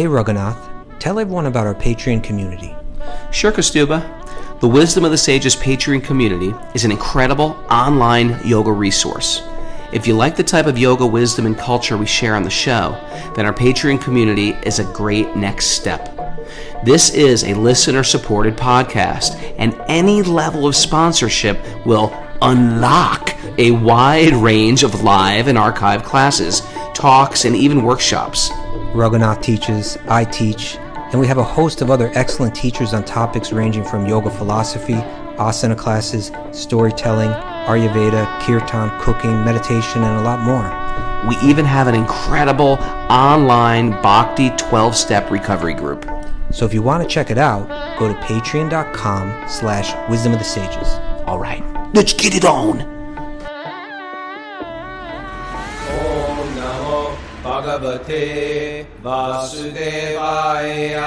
Hey Raghunath, tell everyone about our Patreon community. Sure, Kaustubha. The Wisdom of the Sages Patreon community is an incredible online yoga resource. If you like the type of yoga wisdom and culture we share on the show, then our Patreon community is a great next step. This is a listener-supported podcast, and any level of sponsorship will unlock a wide range of live and archived classes, talks, and even workshops. Raghunath teaches, I teach, and we have a host of other excellent teachers on topics ranging from yoga philosophy, asana classes, storytelling, Ayurveda, kirtan, cooking, meditation, and a lot more. We even have an incredible online Bhakti 12-step recovery group. So if you want to check it out, go to patreon.com/wisdom of the sages. All right, let's get it on. Om Namo Bhagavate Vasudevaya.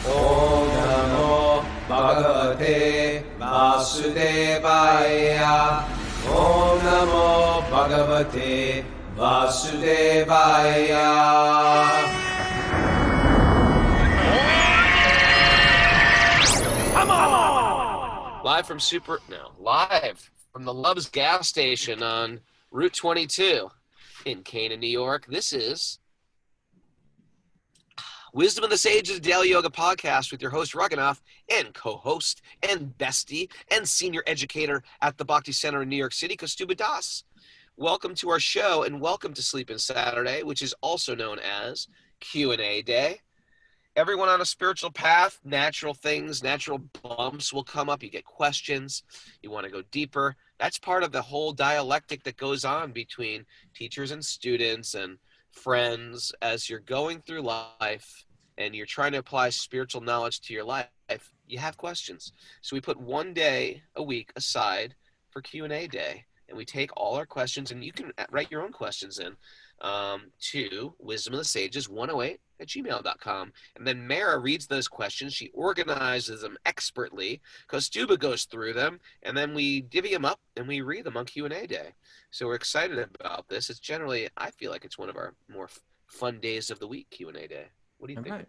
Om Namo Bhagavate Vasudevaya. Om Namo Bhagavate Vasudevaya. Live from the Love's gas station on Route 22 in Canaan, New York. This is Wisdom of the Sages Daily Yoga Podcast with your host Raghunath and co-host and bestie and senior educator at the Bhakti Center in New York City, Kaustubha Das. Welcome to our show and welcome to Sleepin' Saturday, which is also known as Q&A Day. Everyone on a spiritual path, natural things, natural bumps will come up. You get questions. You want to go deeper. That's part of the whole dialectic that goes on between teachers and students and friends as you're going through life and you're trying to apply spiritual knowledge to your life. You have questions. So we put one day a week aside for Q&A Day, and we take all our questions, and you can write your own questions in to wisdomofthesages108@gmail.com. And then Mara reads those questions. She organizes them expertly. Kaustubha goes through them, and then we divvy them up and we read them on Q&A Day. So we're excited about this. It's generally, I feel like it's one of our more fun days of the week, Q&A Day. What do you think? Right.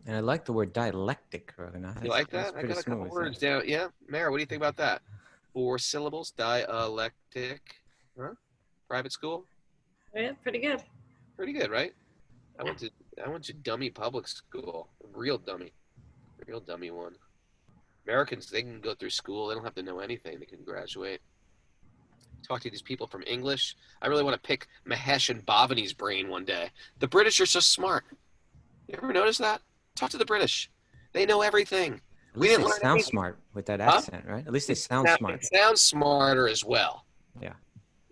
And I like the word dialectic, Raghunath. You like that? I got a couple words down. Yeah, Mara, what do you think about that? 4 syllables, dialectic. Huh? Private school? Yeah, pretty good. Pretty good, right? I went to dummy public school. Real dummy one. Americans, they can go through school. They don't have to know anything. They can graduate. Talk to these people from English. I really want to pick Mahesh and Bhavani's brain one day. The British are so smart. You ever notice that? Talk to the British. They know everything. At least they sound smart with that accent, right? At least they sound smart. They sound smarter as well. Yeah.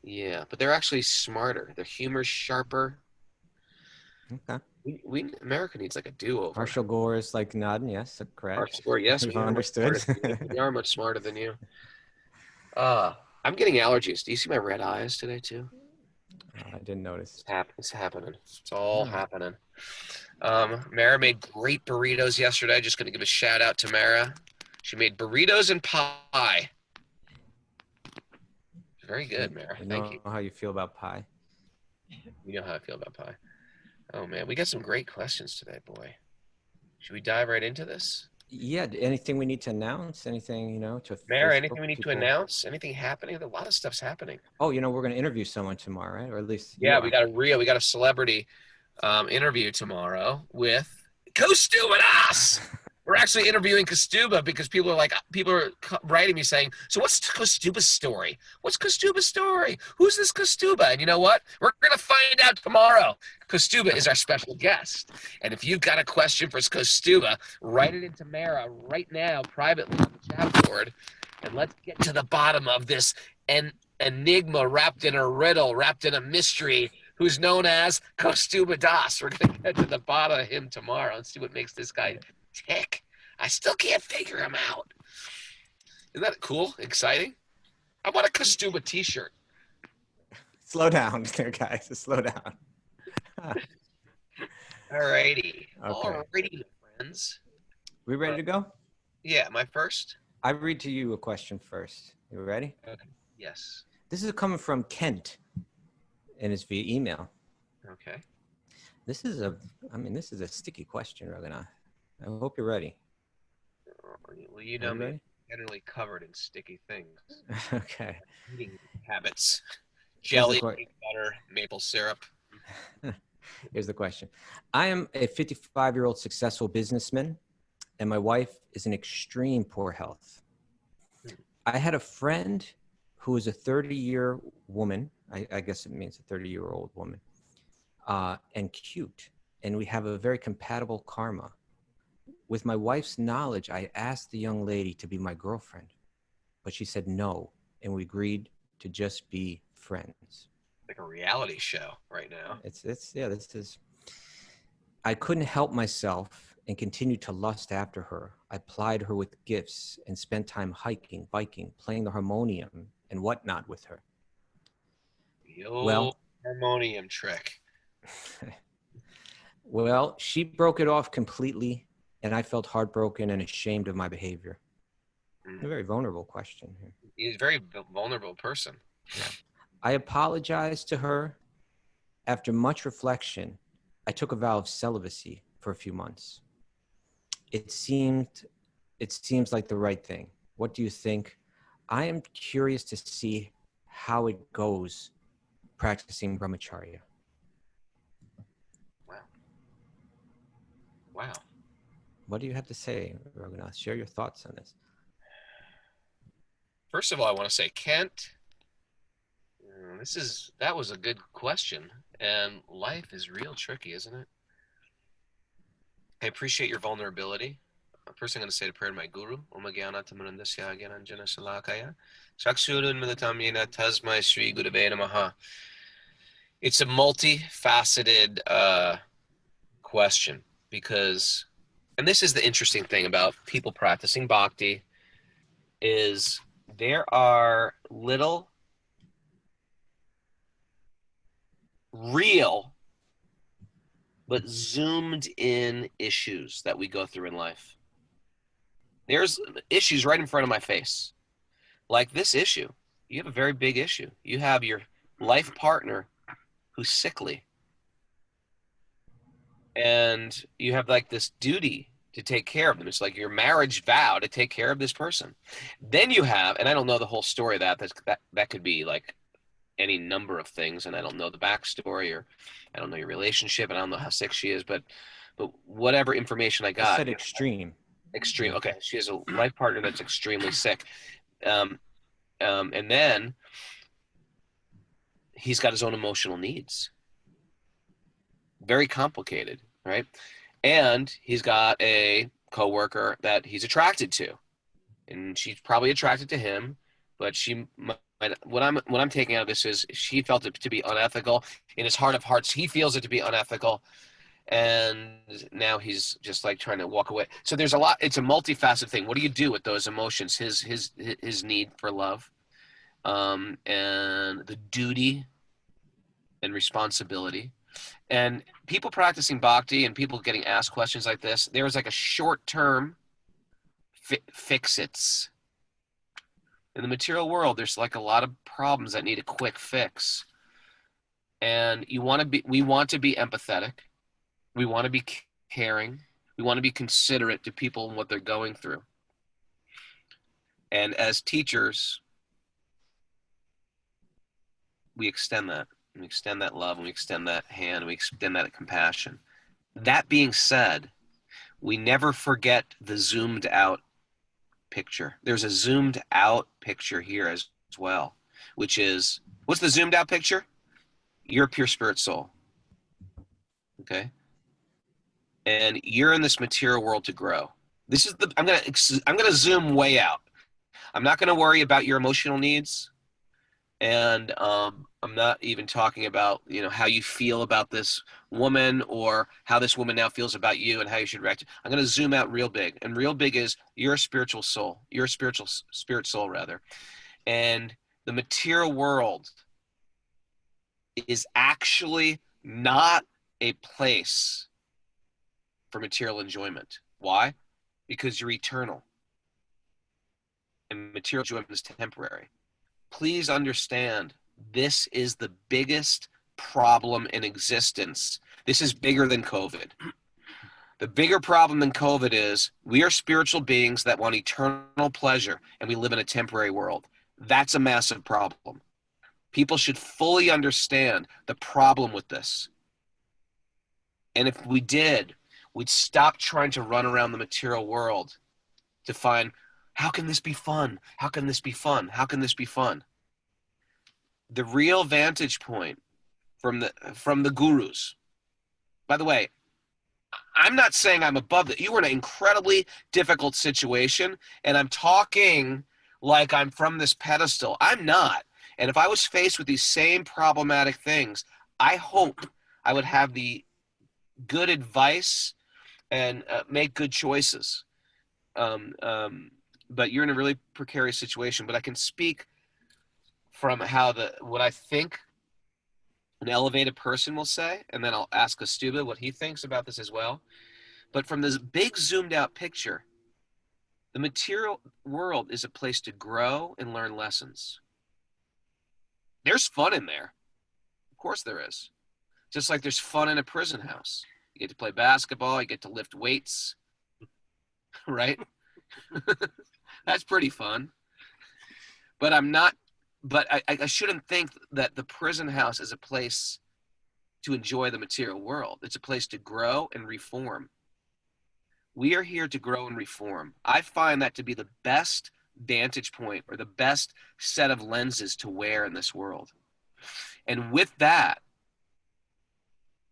Yeah, but they're actually smarter. Their humor's sharper. Okay. We America needs like a do-over. Marshall Gore is like nodding. Yes, correct. Marshall Gore, yes, we understood. We are much smarter than you. I'm getting allergies. Do you see my red eyes today too? I didn't notice. It's happening. It's all happening. Mara made great burritos yesterday. Just going to give a shout out to Mara. She made burritos and pie. Very good, Mara. Thank you. I know how you feel about pie. You know how I feel about pie. Oh, man. We got some great questions today, boy. Should we dive right into this? Yeah. Anything we need to announce? Anything, to Mara, Facebook anything we need to announce? Anything happening? A lot of stuff's happening. Oh, we're going to interview someone tomorrow, right? Or at least we got a celebrity interview tomorrow with Kaustubha Das. We're actually interviewing Kaustubha because people are writing me saying, so what's Kaustubha's story? What's Kaustubha's story? Who's this Kaustubha? And you know what? We're going to find out tomorrow. Kaustubha is our special guest. And if you've got a question for Kaustubha, write it into Mara right now, privately on the chat board. And let's get to the bottom of this enigma wrapped in a riddle, wrapped in a mystery, who's known as Kaustubha Das. We're going to get to the bottom of him tomorrow and see what makes this guy tick. I still can't figure him out. Isn't that cool? Exciting? I want a Kaustubha t-shirt. Slow down there, guys. Slow down. Alrighty. Okay. Alrighty, friends. We ready to go? Yeah, am I first? I read to you a question first. You ready? Okay. Yes. This is coming from Kent, and it's via email. Okay. This is a sticky question, Raghunath. I hope you're ready. Well, you Are know you me, ready? generally covered in sticky things. Okay. Eating habits. Here's the Jelly, que- peanut butter, maple syrup. Here's the question. I am a 55-year-old successful businessman, and my wife is in extreme poor health. I had a friend who is a 30-year woman. I guess it means a 30-year-old woman, and cute. And we have a very compatible karma. With my wife's knowledge, I asked the young lady to be my girlfriend, but she said no, and we agreed to just be friends. Like a reality show right now. This is. I couldn't help myself and continued to lust after her. I plied her with gifts and spent time hiking, biking, playing the harmonium and whatnot with her. The old Well, harmonium trick. well, she broke it off completely, and I felt heartbroken and ashamed of my behavior. A very vulnerable question here. He's a very vulnerable person. I apologized to her. After much reflection, I took a vow of celibacy for a few months. It seems like the right thing. What do you think? I am curious to see how it goes practicing brahmacharya. Wow. Wow. What do you have to say, Raghunath? Share your thoughts on this. First of all, I want to say, Kent, that was a good question. And life is real tricky, isn't it? I appreciate your vulnerability. First, I'm going to say the prayer to my guru. Om Gyana Tamanandasya Gyananjana Salakaya. Chakshurun Militamyena Tasmai Sri Gurave Namaha. It's a multifaceted question because, and this is the interesting thing about people practicing bhakti, is there are little real but zoomed in issues that we go through in life. There's issues right in front of my face. Like this issue. You have a very big issue. You have your life partner who's sickly. And you have like this duty to take care of them. It's like your marriage vow to take care of this person. Then you have, and I don't know the whole story of that could be like any number of things, and I don't know the backstory, or I don't know your relationship, and I don't know how sick she is, but whatever information I got. I said extreme. Extreme. Okay, she has a life partner that's extremely sick, and then he's got his own emotional needs. Very complicated, right? And he's got a coworker that he's attracted to, and she's probably attracted to him, but she might. What I'm taking out of this is she felt it to be unethical. In his heart of hearts, he feels it to be unethical, and now he's just like trying to walk away. So there's a lot. It's a multifaceted thing. What do you do with those emotions? His need for love, and the duty and responsibility, and people practicing bhakti and people getting asked questions like this. There's like a short-term fix-its. In the material world, there's like a lot of problems that need a quick fix. And we want to be empathetic. We want to be caring. We want to be considerate to people and what they're going through. And as teachers, we extend that. We extend that love, and we extend that hand, and we extend that compassion. That being said, we never forget the zoomed out picture. There's a zoomed out picture here as well, which is, what's the zoomed out picture? You're a pure spirit soul. Okay? And you're in this material world to grow. This is I'm going to zoom way out. I'm not going to worry about your emotional needs. And I'm not even talking about, how you feel about this woman or how this woman now feels about you and how you should react. I'm going to zoom out real big. And real big is you're a spiritual soul. You're a spirit soul, rather. And the material world is actually not a place for material enjoyment. Why? Because you're eternal. And material enjoyment is temporary. Please understand, this is the biggest problem in existence This is bigger than COVID. The bigger problem than COVID is we are spiritual beings that want eternal pleasure, and we live in a temporary world. That's a massive problem. People should fully understand the problem with this. And if we did, we'd stop trying to run around the material world to find, how can this be fun? How can this be fun? How can this be fun? The real vantage point from the gurus. By the way, I'm not saying I'm above that. You were in an incredibly difficult situation, and I'm talking like I'm from this pedestal. I'm not. And if I was faced with these same problematic things, I hope I would have the good advice and make good choices. But you're in a really precarious situation. But I can speak from what I think an elevated person will say, and then I'll ask Kaustubha what he thinks about this as well. But from this big zoomed out picture, the material world is a place to grow and learn lessons. There's fun in there. Of course there is. Just like there's fun in a prison house. You get to play basketball, you get to lift weights, right? That's pretty fun. But I shouldn't think that the prison house is a place to enjoy the material world. It's a place to grow and reform. We are here to grow and reform. I find that to be the best vantage point or the best set of lenses to wear in this world. And with that,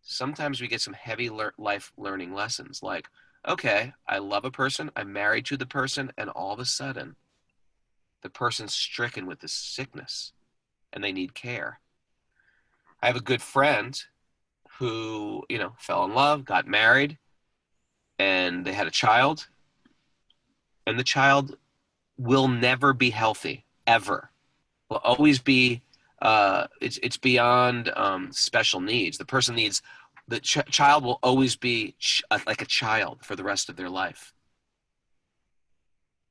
sometimes we get some heavy life learning lessons like, okay, I love a person, I'm married to the person, and all of a sudden, the person's stricken with this sickness and they need care. I have a good friend who, fell in love, got married, and they had a child, and the child will never be healthy, ever. Will always be, it's beyond special needs. The person needs, the child will always be like a child for the rest of their life.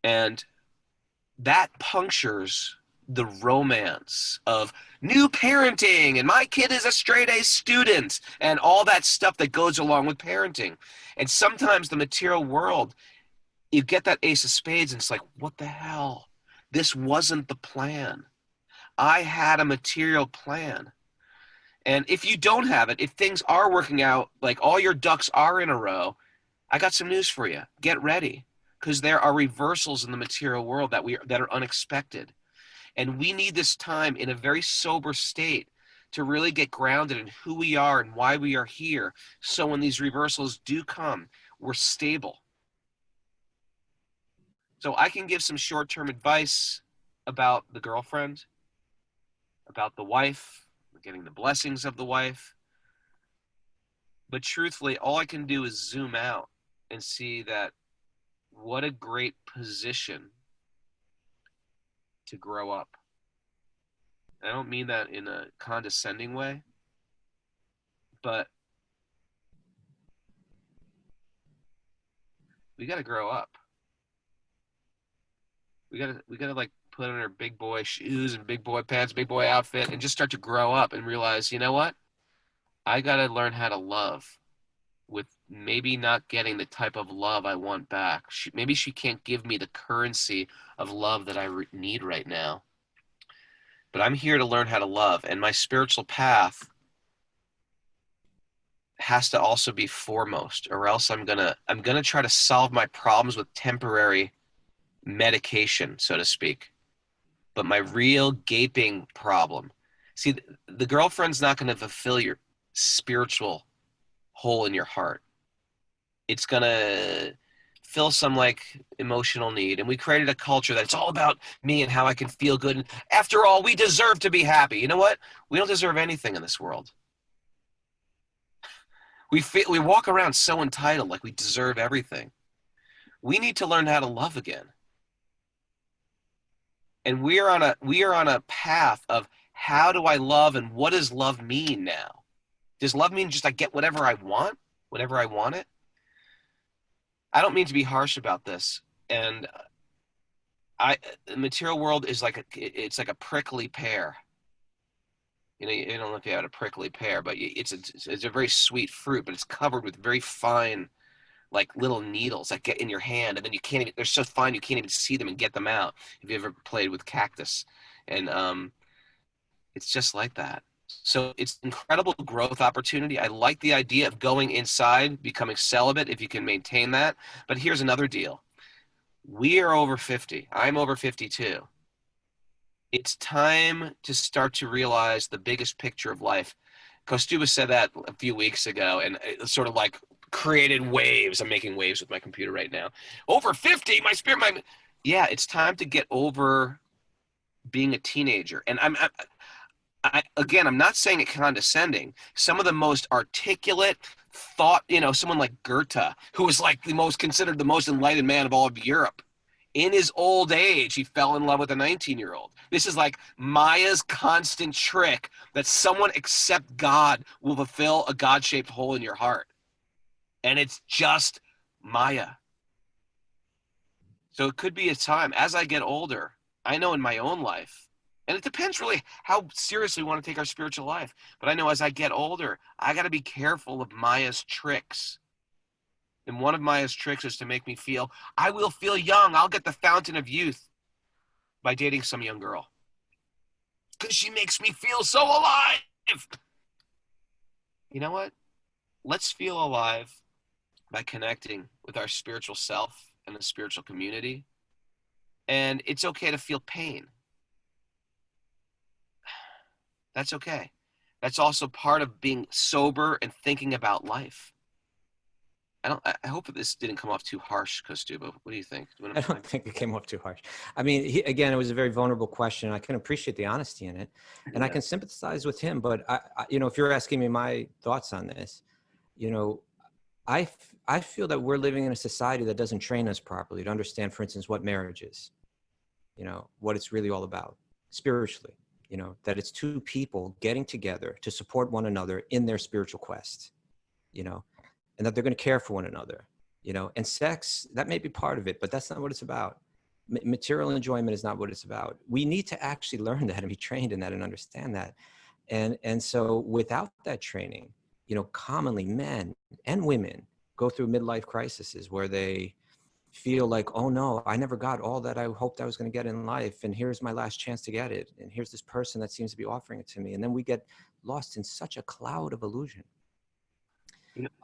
And that punctures the romance of new parenting and my kid is a straight A student and all that stuff that goes along with parenting. And sometimes the material world, you get that ace of spades and it's like, what the hell? This wasn't the plan. I had a material plan. And if you don't have it, if things are working out, like all your ducks are in a row, I got some news for you. Get ready, because there are reversals in the material world that are unexpected. And we need this time in a very sober state to really get grounded in who we are and why we are here. So when these reversals do come, we're stable. So I can give some short-term advice about the girlfriend, about the wife, getting the blessings of the wife. But truthfully, all I can do is zoom out and see that what a great position to grow up. I don't mean that in a condescending way, but we got to grow up. We got to like put on our big boy shoes and big boy pants, big boy outfit, and just start to grow up and realize, you know what? I got to learn how to love with maybe not getting the type of love I want back. Maybe she can't give me the currency of love that I need right now. But I'm here to learn how to love, and my spiritual path has to also be foremost, or else I'm gonna try to solve my problems with temporary medication, so to speak. But my real gaping problem, see, the girlfriend's not going to fulfill your spiritual hole in your heart. It's going to fill some like emotional need. And we created a culture that's all about me and how I can feel good. And after all, we deserve to be happy. You know what? We don't deserve anything in this world. We walk around so entitled, like we deserve everything. We need to learn how to love again. And we are on a path of how do I love and what does love mean now? Does love mean just I get whatever I want, whenever I want it? I don't mean to be harsh about this. And the material world is it's like a prickly pear. You know, you don't know if you had a prickly pear, but it's a very sweet fruit, but it's covered with very fine, like little needles that get in your hand, and then you can't even, they're so fine you can't even see them and get them out. Have you ever played with cactus? And it's just like that. So it's incredible growth opportunity. I like the idea of going inside, becoming celibate if you can maintain that. But here's another deal. We are over 50. I'm over 52. It's time to start to realize the biggest picture of life. Kaustubha said that a few weeks ago, and it sort of like created waves. I'm making waves with my computer right now. Over 50, my spirit, yeah, it's time to get over being a teenager. And again, I'm not saying it condescending. Some of the most articulate thought, someone like Goethe, who was like considered the most enlightened man of all of Europe. In his old age, he fell in love with a 19-year-old. This is like Maya's constant trick that someone except God will fulfill a God-shaped hole in your heart. And it's just Maya. So it could be a time, as I get older, I know in my own life, and it depends really how seriously we want to take our spiritual life, but I know as I get older, I got to be careful of Maya's tricks. And one of Maya's tricks is to make me feel, I will feel young. I'll get the fountain of youth by dating some young girl. Because she makes me feel so alive. You know what? Let's feel alive by connecting with our spiritual self and the spiritual community. And it's okay to feel pain. That's okay. That's also part of being sober and thinking about life. I hope that this didn't come off too harsh, Kaustubha. What do you think? I don't think it came off too harsh. I mean, again, it was a very vulnerable question. I can appreciate the honesty in it, and I can sympathize with him. But if you're asking me my thoughts on this, I feel that we're living in a society that doesn't train us properly to understand, for instance, what marriage is. What it's really all about spiritually. That it's two people getting together to support one another in their spiritual quest. And that they're going to care for one another, and sex, that may be part of it, but that's not what it's about. Material enjoyment is not what it's about. We need to actually learn that and be trained in that and understand that. And so without that training, commonly men and women go through midlife crises where they feel like, oh no, I never got all that I hoped I was going to get in life. And here's my last chance to get it. And here's this person that seems to be offering it to me. And then we get lost in such a cloud of illusion.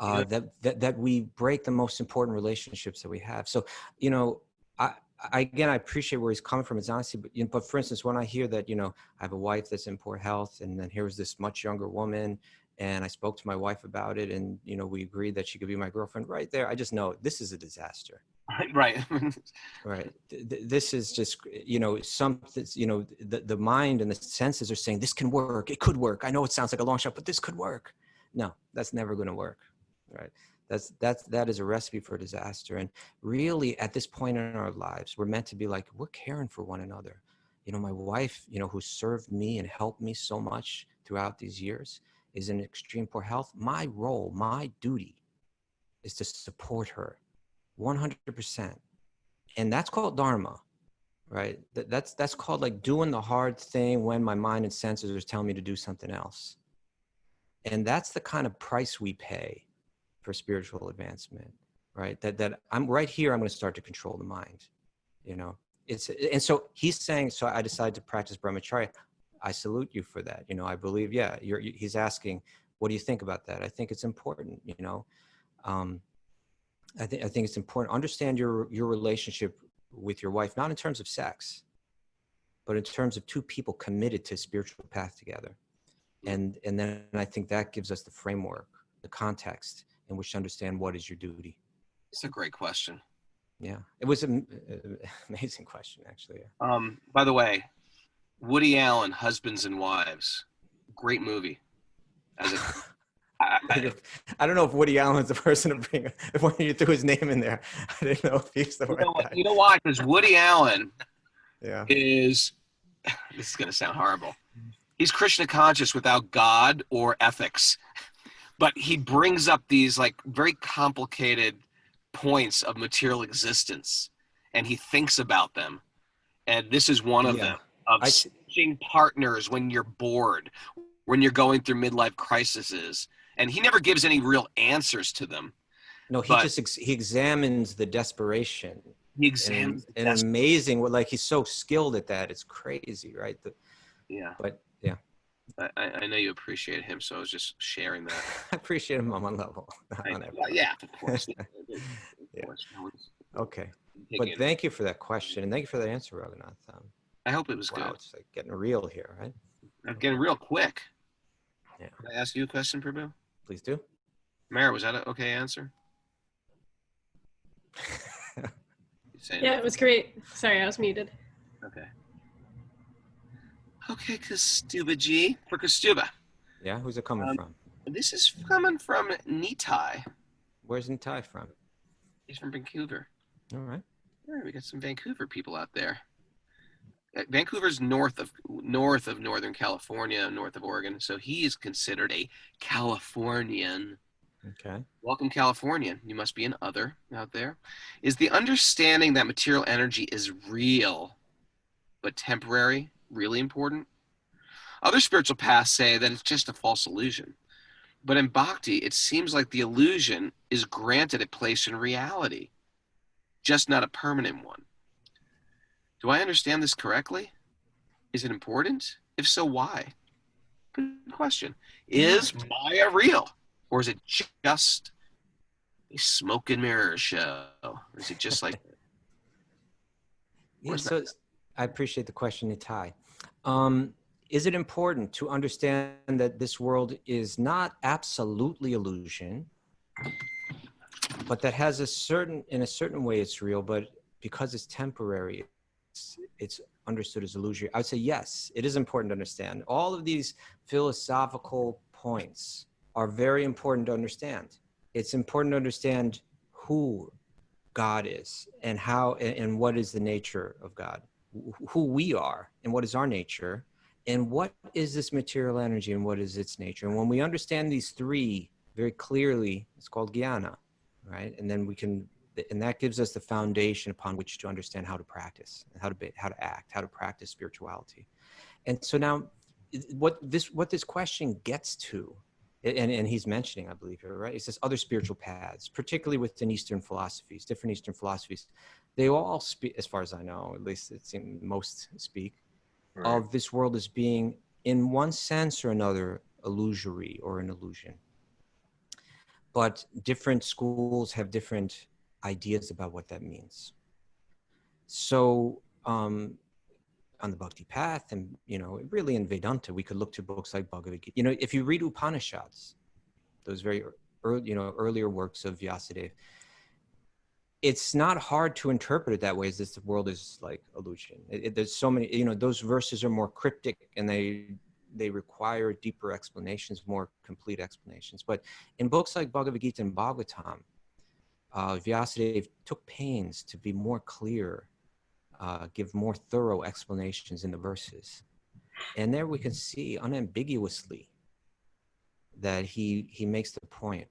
That we break the most important relationships that we have. So, I appreciate where he's coming from. It's honestly, but for instance, when I hear that, I have a wife that's in poor health, and then here's this much younger woman, and I spoke to my wife about it, and we agreed that she could be my girlfriend. Right there, I just know this is a disaster. Right. Right. This is just, something. The mind and the senses are saying this can work. It could work. I know it sounds like a long shot, but this could work. No, that's never going to work, right? That is a recipe for disaster. And really, at this point in our lives, we're meant to be like, we're caring for one another. My wife, who served me and helped me so much throughout these years, is in extreme poor health. My role, my duty, is to support her 100%. And that's called Dharma, right? That's called like doing the hard thing when my mind and senses are telling me to do something else. And that's the kind of price we pay for spiritual advancement, right? That I'm right here, I'm going to start to control the mind, and so he's saying, so I decided to practice brahmacharya. I salute you for that. I believe, he's asking, what do you think about that? I think it's important, I think it's important. Understand your relationship with your wife, not in terms of sex, but in terms of two people committed to a spiritual path together. And then I think that gives us the framework, the context in which to understand what is your duty. It's a great question. Yeah, it was an amazing question, actually. By the way, Woody Allen, Husbands and Wives, great movie. I don't know if Woody Allen's the person to bring. If when you threw his name in there, I didn't know if he's the right guy. You know why? Because Woody Allen is. This is going to sound horrible. He's Krishna conscious without God or ethics, but he brings up these like very complicated points of material existence, and he thinks about them. And this is one of them, of switching partners when you're bored, when you're going through midlife crises, and he never gives any real answers to them. No, he But just he examines the desperation. he examines And amazing, like he's so skilled at that. It's crazy, right? Yeah. But yeah, I know you appreciate him, so I was just sharing that. I appreciate him on one level. Yeah, of course. Yeah. No one's Okay, taking but it. thank you for that question, and thank you for that answer, Raghunath. I hope it was Wow, good. it's like getting real here, right? I'm getting real quick. Yeah. Can I ask you a question, Prabhu? Please do. Mara, was that an okay answer? Yeah, it was great. Sorry, I was muted. Okay. Okay, Kaustubha G. For Kaustubha. Yeah, who's it coming from? This is coming from Nitai. Where's Nitai from? He's from Vancouver. All right. All right, we got some Vancouver people out there. Vancouver's north of Northern California, north of Oregon, so he is considered a Californian. Okay. Welcome, Californian. You must be an other out there. Is the understanding that material energy is real but temporary really important? Other spiritual paths say that it's just a false illusion. But in Bhakti, it seems like the illusion is granted a place in reality, just not a permanent one. Do I understand this correctly? Is it important? If so, why? Good question. Is Maya real? Or is it just a smoke and mirror show? Or is it just like... Yeah, so I appreciate the question, Nitai. Is it important to understand that this world is not absolutely illusion, but that has in a certain way it's real, but because it's temporary, it's understood as illusory? I would say yes, it is important to understand. All of these philosophical points are very important to understand. It's important to understand who God is and how and what is the nature of God, who we are and what is our nature, and what is this material energy and what is its nature. And when we understand these three very clearly, it's called jnana, right? And then and that gives us the foundation upon which to understand how to practice, how to act, how to practice spirituality. And so now what this question gets to, and he's mentioning, I believe here, right? It says other spiritual paths, particularly within Eastern philosophies, different Eastern philosophies. They all speak, as far as I know, at least it seems most speak, right, of this world as being, in one sense or another, illusory or an illusion. But different schools have different ideas about what that means. So on the Bhakti path, and really in Vedanta, we could look to books like Bhagavad Gita. If you read Upanishads, those very earlier works of Vyasadeva, it's not hard to interpret it that way, as this world is like illusion. There's so many, those verses are more cryptic and they require deeper explanations, more complete explanations. But in books like Bhagavad Gita and Bhagavatam, Vyasadeva took pains to be more clear, give more thorough explanations in the verses. And there we can see unambiguously that he makes the point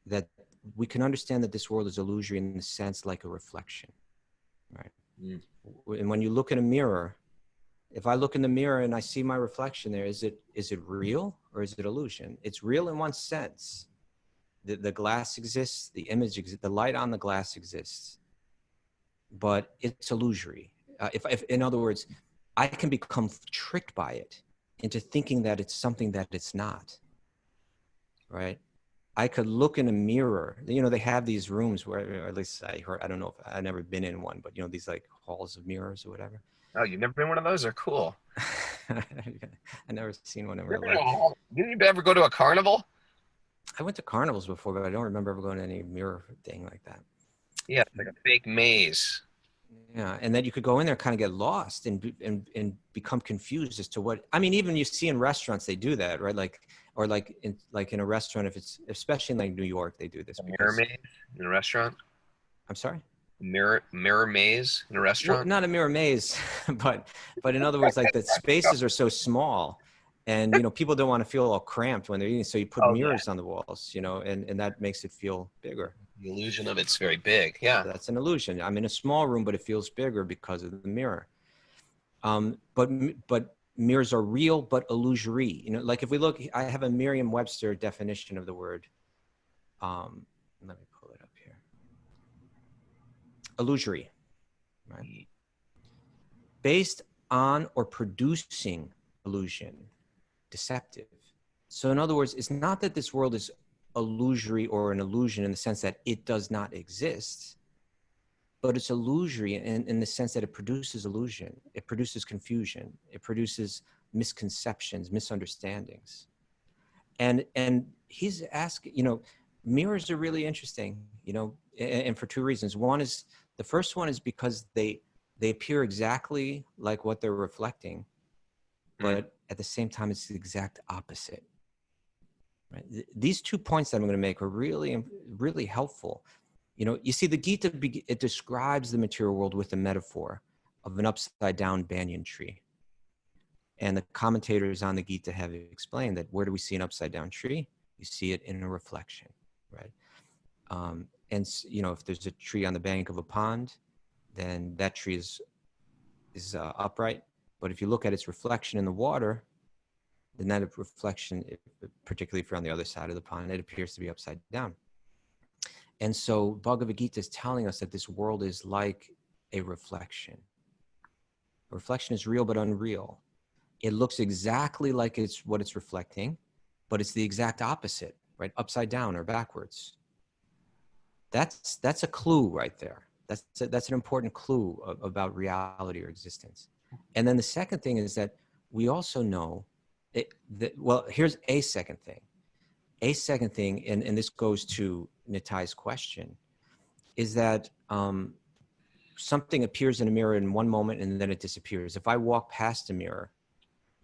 that we can understand that this world is illusory in the sense like a reflection, right? Mm. And when you look in a mirror, if I look in the mirror and I see my reflection there, is it real or is it illusion? It's real in one sense. The glass exists, the image exists, the light on the glass exists, but it's illusory. If in other words, I can become tricked by it into thinking that it's something that it's not, right? I could look in a mirror. They have these rooms where, or at least I heard, I don't know if I've never been in one, but these like halls of mirrors or whatever. Oh, you've never been in one of those? They're cool. I never seen one in real life. Didn't you ever go to a carnival? I went to carnivals before, but I don't remember ever going to any mirror thing like that. Yeah, like a fake maze. Yeah, and then you could go in there, kind of get lost and become confused as to what. I mean, even you see in restaurants they do that, right? Like in a restaurant, especially in like New York, they do this. Mirror maze in a restaurant. I'm sorry. Mirror maze in a restaurant. Well, not a mirror maze, but in other words, like the spaces are so small, and people don't want to feel all cramped when they're eating, so you put mirrors on the walls, and that makes it feel bigger. The illusion of it's very big. Yeah, that's an illusion. I'm in a small room, but it feels bigger because of the mirror. But mirrors are real but illusory. You know, like if we look, I have a Merriam-Webster definition of the word. Let me pull it up here. Illusory, right? Based on or producing illusion, deceptive. So in other words, it's not that this world is illusory or an illusion in the sense that it does not exist, but it's illusory in the sense that it produces illusion. It produces confusion. It produces misconceptions, misunderstandings. And he's asking, you know, mirrors are really interesting, you know, and for two reasons. One is, the first one is because they appear exactly like what they're reflecting, but at the same time, it's the exact opposite. Right? These 2 points that I'm going to make are really, really helpful. You know, you see, the Gita, it describes the material world with a metaphor of an upside down banyan tree. And the commentators on the Gita have explained that where do we see an upside down tree? You see it in a reflection, right? And, you know, if there's a tree on the bank of a pond, then that tree is upright. But if you look at its reflection in the water, then that reflection, particularly if you're on the other side of the pond, it appears to be upside down. And so Bhagavad Gita is telling us that this world is like a reflection. A reflection is real but unreal. It looks exactly like it's what it's reflecting, but it's the exact opposite, right? Upside down or backwards. That's a clue right there. That's an important clue about reality or existence. And then the second thing is that we also know well, here's a second thing. A second thing, and this goes to Nitai's question, is that something appears in a mirror in one moment and then it disappears. If I walk past a mirror,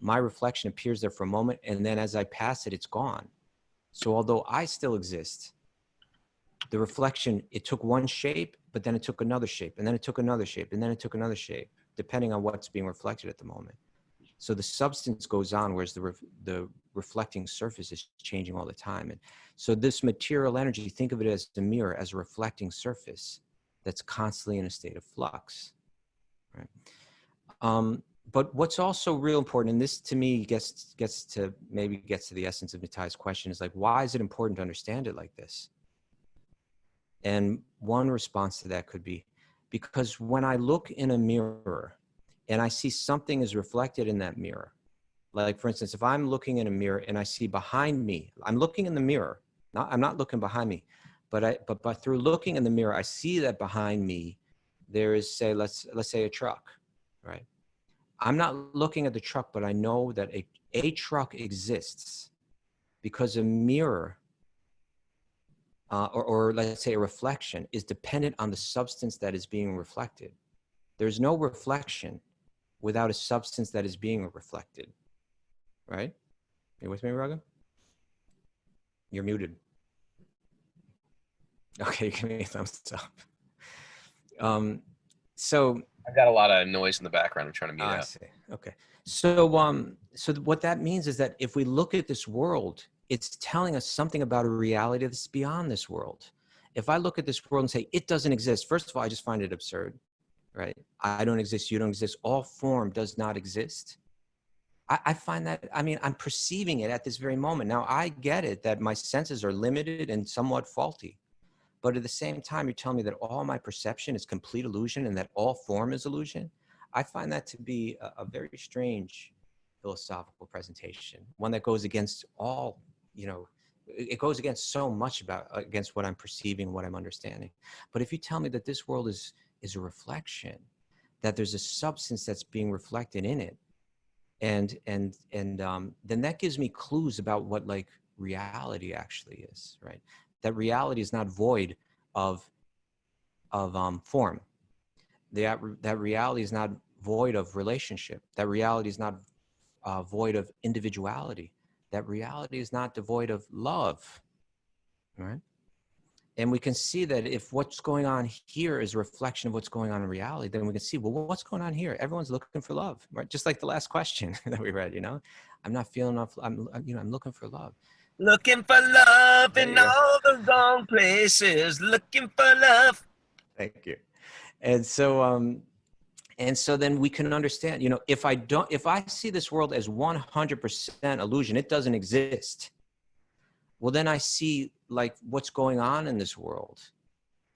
my reflection appears there for a moment, and then as I pass it, it's gone. So although I still exist, the reflection, it took one shape, but then it took another shape, and then it took another shape, and then it took another shape, depending on what's being reflected at the moment. So the substance goes on, whereas the reflecting surface is changing all the time. And so this material energy, think of it as a mirror, as a reflecting surface that's constantly in a state of flux, right? But what's also real important, and this to me gets to the essence of Nitai's question, is like, why is it important to understand it like this? And one response to that could be, because when I look in a mirror and I see something is reflected in that mirror, like for instance, if I'm looking in a mirror and I see behind me, I'm looking in the mirror, I'm not looking behind me, but through looking in the mirror, I see that behind me, there is, say, let's say a truck, right? I'm not looking at the truck, but I know that a truck exists because a mirror, or let's say a reflection, is dependent on the substance that is being reflected. There's no reflection without a substance that is being reflected, right? You with me, Raghu? You're muted. Okay, give me a thumbs up. So I've got a lot of noise in the background. I'm trying to mute out. I see. Okay. So, so what that means is that if we look at this world, it's telling us something about a reality that's beyond this world. If I look at this world and say, it doesn't exist, first of all, I just find it absurd, right? I don't exist, you don't exist, all form does not exist. I find that, I mean, I'm perceiving it at this very moment. Now, I get it that my senses are limited and somewhat faulty. But at the same time, you're telling me that all my perception is complete illusion and that all form is illusion. I find that to be a very strange philosophical presentation, one that goes against all, you know, it goes against so much against what I'm perceiving, what I'm understanding. But if you tell me that this world is a reflection, that there's a substance that's being reflected in it, and then that gives me clues about what like reality actually is, right? That reality is not void of form. That reality is not void of relationship. That reality is not void of individuality. That reality is not devoid of love, right? And we can see that if what's going on here is a reflection of what's going on in reality, then we can see, well, what's going on here? Everyone's looking for love, right? Just like the last question that we read, you know, I'm not feeling enough. I'm looking for love. Looking for love in all the wrong places. Looking for love. Thank you. And so, And so then we can understand, if I see this world as 100% illusion, it doesn't exist. Well, then I see like what's going on in this world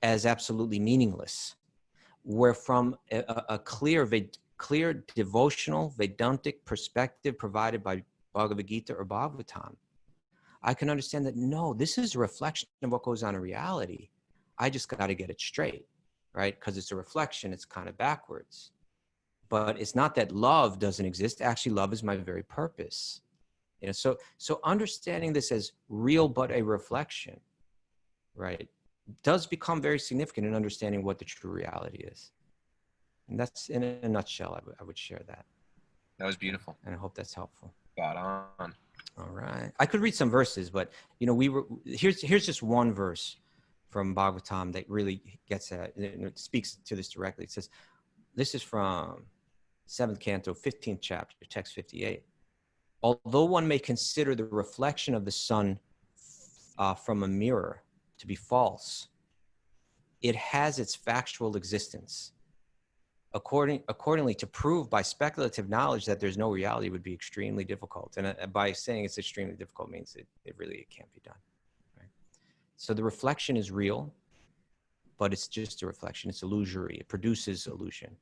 as absolutely meaningless. Where from a clear devotional Vedantic perspective provided by Bhagavad Gita or Bhagavatam, I can understand that, no, this is a reflection of what goes on in reality. I just got to get it straight, right? Because it's a reflection, it's kind of backwards. But it's not that love doesn't exist. Actually, love is my very purpose. So understanding this as real but a reflection, right, does become very significant in understanding what the true reality is. And that's, in a nutshell, I would share that. That was beautiful. And I hope that's helpful. Spot on. All right. I could read some verses, but here's just one verse from Bhagavatam that really gets at it speaks to this directly. It says, this is from 7th Canto, 15th chapter, text 58. Although one may consider the reflection of the sun from a mirror to be false, it has its factual existence. Accordingly, to prove by speculative knowledge that there's no reality would be extremely difficult. And by saying it's extremely difficult means it can't be done. Right? So the reflection is real, but it's just a reflection. It's illusory. It produces illusion.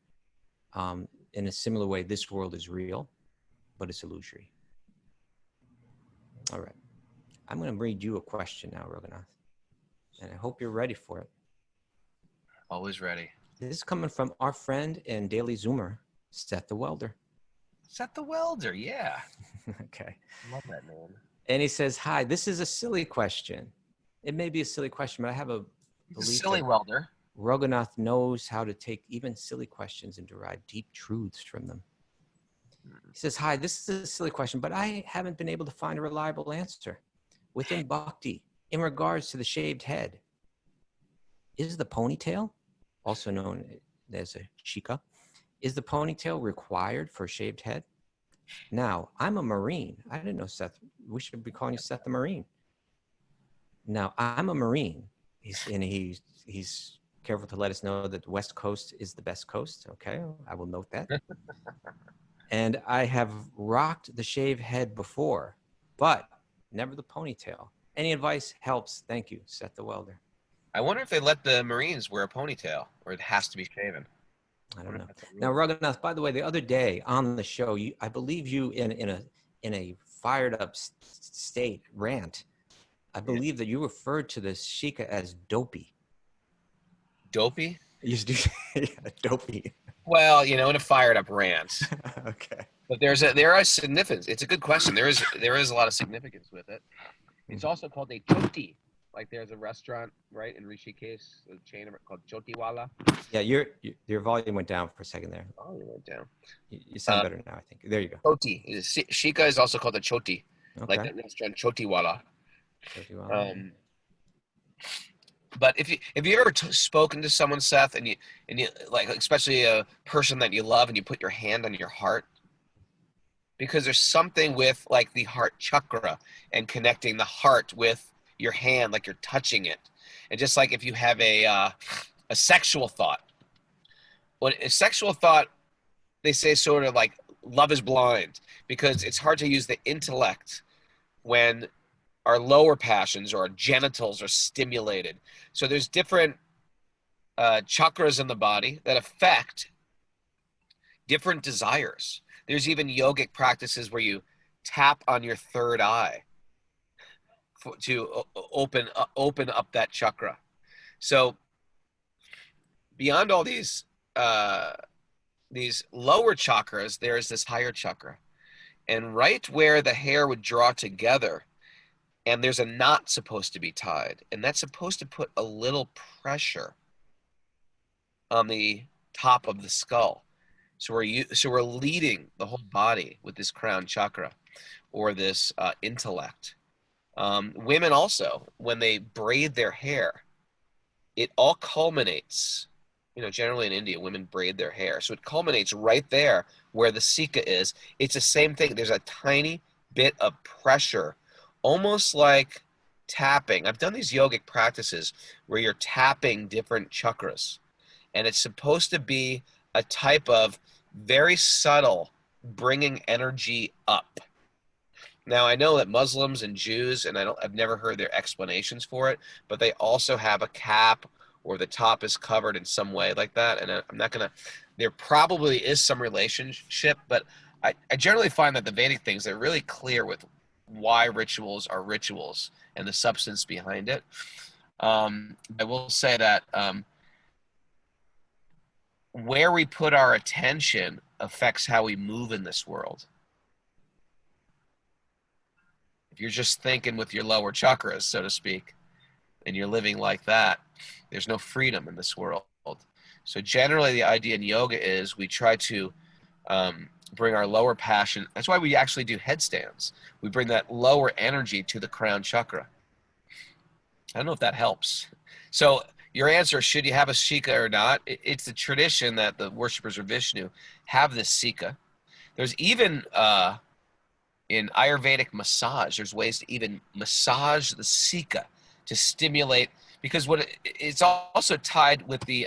In a similar way, this world is real, but it's illusory. All right. I'm going to read you a question now, Raghunath. And I hope you're ready for it. Always ready. This is coming from our friend and daily Zoomer, Seth the Welder. Seth the Welder, yeah. Okay. Love that name. And he says, hi, this is a silly question. It may be a silly question, but I have a belief silly that welder. Raghunath knows how to take even silly questions and derive deep truths from them. He says, hi, this is a silly question, but I haven't been able to find a reliable answer. Within Bhakti, in regards to the shaved head, is the ponytail, also known as a shikha, is the ponytail required for a shaved head? Now, I'm a Marine. I didn't know Seth. We should be calling you Seth the Marine. Now, I'm a Marine. He's careful to let us know that the West Coast is the best coast. Okay, I will note that. And I have rocked the shaved head before, but never the ponytail. Any advice helps. Thank you, Seth the Welder. I wonder if they let the Marines wear a ponytail, or it has to be shaven. I don't know. Now, Raghunath, by the way, the other day on the show, I believe you in a fired up state rant. I believe that you referred to the shikha as dopey. Dopey? Yeah, dopey. Well, in a fired up rant. Okay. But there are significance. It's a good question. There is a lot of significance with it. It's also called a choti. Like there's a restaurant, right, in Rishikesh, a chain called Chotiwala. Yeah, your volume went down for a second there. Oh, you went down. You sound better now, I think. There you go. Choti. Shikha is also called a choti, okay. like that restaurant Chotiwala. Chotiwala. But if you ever spoken to someone, Seth, and you like, especially a person that you love, and you put your hand on your heart, because there's something with like the heart chakra and connecting the heart with your hand, like you're touching it. And just like if you have a sexual thought, when a sexual thought, they say sort of like love is blind, because it's hard to use the intellect when our lower passions or our genitals are stimulated. So there's different chakras in the body that affect different desires. There's even yogic practices where you tap on your third eye to open up that chakra. So beyond all these lower chakras, there is this higher chakra. And right where the hair would draw together, and there's a knot supposed to be tied, and that's supposed to put a little pressure on the top of the skull. So we're leading the whole body with this crown chakra, or this intellect. Women also, when they braid their hair, it all culminates. Generally in India, women braid their hair, so it culminates right there where the shikha is. It's the same thing. There's a tiny bit of pressure, almost like tapping. I've done these yogic practices where you're tapping different chakras, and it's supposed to be a type of very subtle bringing energy up. Now, I know that Muslims and Jews, and I've never heard their explanations for it, but they also have a cap or the top is covered in some way like that. And I'm not going to, there probably is some relationship, but I generally find that the Vedic things, they're really clear with why rituals are rituals and the substance behind it. I will say that where we put our attention affects how we move in this world. If you're just thinking with your lower chakras, so to speak, and you're living like that, there's no freedom in this world. So generally the idea in yoga is we try to bring our lower passion. That's why we actually do headstands. We bring that lower energy to the crown chakra. I don't know if that helps. So your answer, should you have a shikha or not? It's the tradition that the worshippers of Vishnu have this shikha. There's even in Ayurvedic massage, there's ways to even massage the shikha to stimulate, because it's also tied with the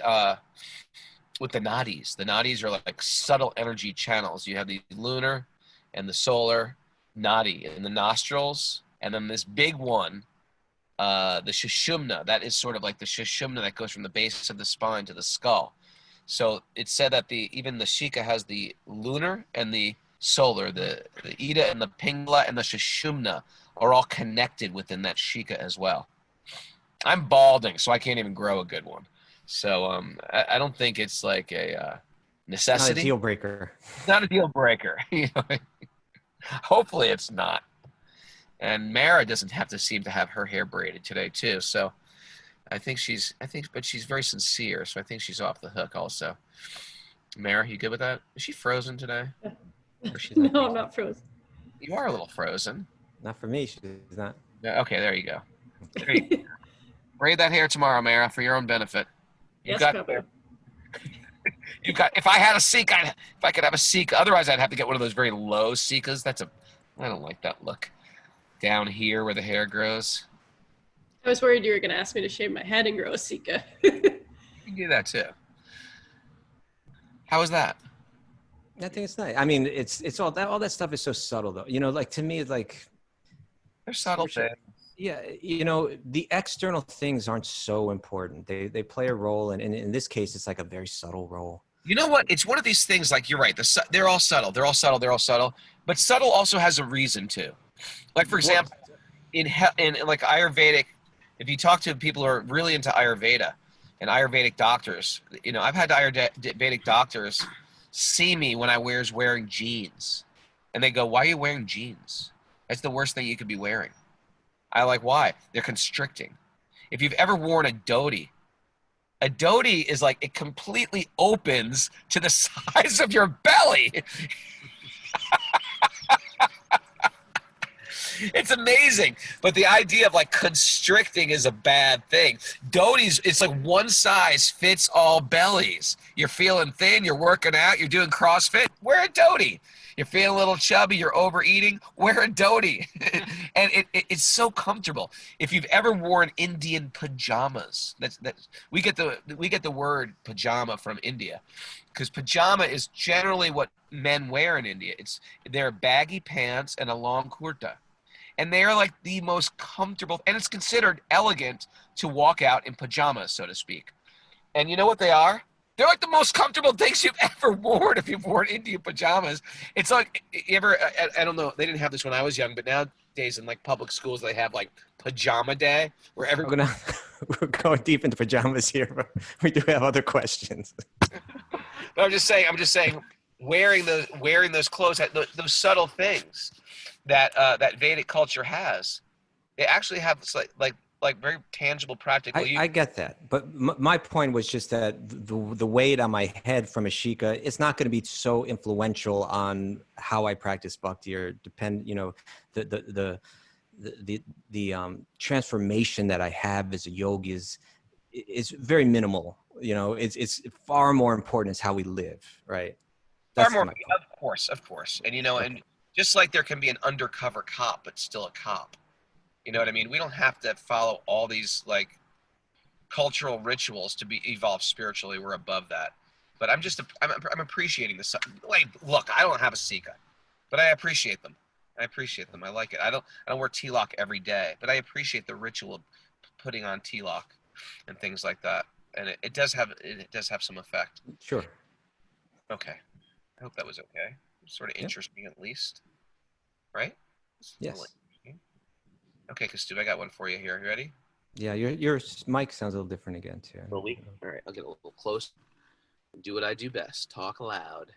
nadis. The nadis are like subtle energy channels. You have the lunar and the solar nadi in the nostrils, and then this big one, the sushumna, that is sort of like the sushumna that goes from the base of the spine to the skull. So it's said that even the shikha has the lunar and the solar, the Ida and the Pingala and the sushumna are all connected within that shikha as well. I'm balding, so I can't even grow a good one. So I don't think it's like a necessity. Not a deal breaker. Not a deal breaker. Hopefully it's not. And Mara doesn't have to seem to have her hair braided today too. So but she's very sincere. So I think she's off the hook also. Mara, you good with that? Is she frozen today? No, I'm not frozen. You are a little frozen. Not for me. She's not. Yeah, okay, there you go. There you go. Braid that hair tomorrow, Mara, for your own benefit. Yes, If I had a sikha, if I could have a sikha, otherwise I'd have to get one of those very low sikhas. I don't like that look. Down here where the hair grows. I was worried you were going to ask me to shave my head and grow a sikha. You can do that too. How was that? I think it's nice. I mean, it's all that stuff is so subtle though. Like to me, like they're subtle things. Yeah, the external things aren't so important. They play a role, and in this case, it's like a very subtle role. You know what? It's one of these things. Like you're right. They're all subtle. They're all subtle. They're all subtle. But subtle also has a reason too. Like for example, in like Ayurvedic, if you talk to people who are really into Ayurveda and Ayurvedic doctors, I've had Ayurvedic doctors see me when I was wearing jeans, and they go, "Why are you wearing jeans? That's the worst thing you could be wearing." I like, why? They're constricting. If you've ever worn a dhoti is like, it completely opens to the size of your belly. It's amazing. But the idea of like constricting is a bad thing. Dhotis, it's like one size fits all bellies. You're feeling thin, you're working out, you're doing CrossFit, wear a dhoti. You're feeling a little chubby, you're overeating, wear a dhoti. And it's so comfortable. If you've ever worn Indian pajamas, we get the word pajama from India, because pajama is generally what men wear in India. They're baggy pants and a long kurta. And they are like the most comfortable, and it's considered elegant to walk out in pajamas, so to speak. And you know what they are? They're like the most comfortable things you've ever worn if you've worn Indian pajamas. It's like, I don't know, they didn't have this when I was young, but nowadays in like public schools, they have like pajama day where everyone... We're going deep into pajamas here, but we do have other questions. But I'm just saying, wearing those clothes, those subtle things that Vedic culture has, they actually have like very tangible, practical use. I get that, but my point was just that the weight on my head from a shikha, it's not going to be so influential on how I practice bhakti or the transformation that I have as a yogi is very minimal. It's far more important is how we live, right? Far more, of course, and and just like there can be an undercover cop, but still a cop. You know what I mean? We don't have to follow all these like cultural rituals to evolve spiritually. We're above that. But I'm appreciating this. Like, look, I don't have a shikha, but I appreciate them. I like it. I don't wear tilak every day, but I appreciate the ritual of putting on tilak and things like that. And it does have some effect. Sure. Okay. I hope that was okay. Sort of interesting, at least. Right? Yes. Okay, Kaustubha, I got one for you here. You ready? Yeah, your mic sounds a little different again too. All right, I'll get a little close. Do what I do best. Talk loud.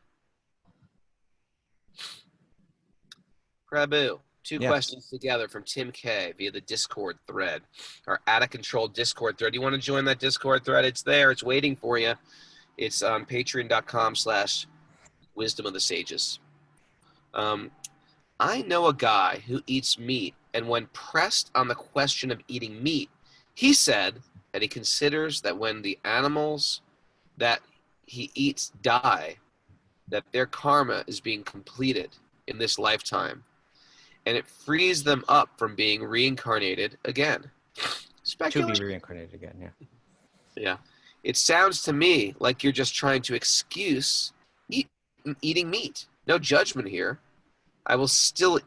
Prabhu, two questions together from Tim K via the Discord thread, our out of control Discord thread. You want to join that Discord thread? It's there. It's waiting for you. It's on patreon.com/wisdom of the sages. I know a guy who eats meat, and when pressed on the question of eating meat, he said that he considers that when the animals that he eats die, that their karma is being completed in this lifetime, and it frees them up from being reincarnated again. Speculation. To be reincarnated again, yeah. Yeah. It sounds to me like you're just trying to excuse eating meat. No judgment here. I will still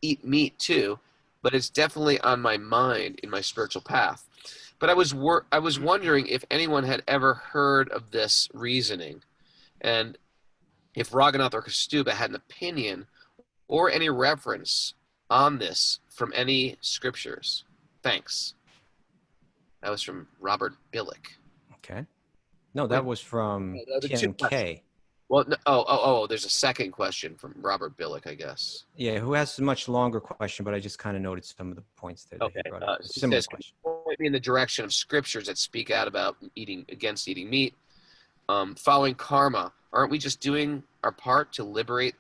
eat meat too, but it's definitely on my mind in my spiritual path. But I was wondering if anyone had ever heard of this reasoning, and if Raghunath or Kaustubha had an opinion or any reference on this from any scriptures. Thanks. That was from Robert Billick. Okay. No, that was from Tim K. Well, no, there's a second question from Robert Billick, I guess. Yeah, who has a much longer question, but I just kind of noted some of the points that he brought up. Similar question. Point me in the direction of scriptures that speak out about against eating meat. Following karma, aren't we just doing our part to liberate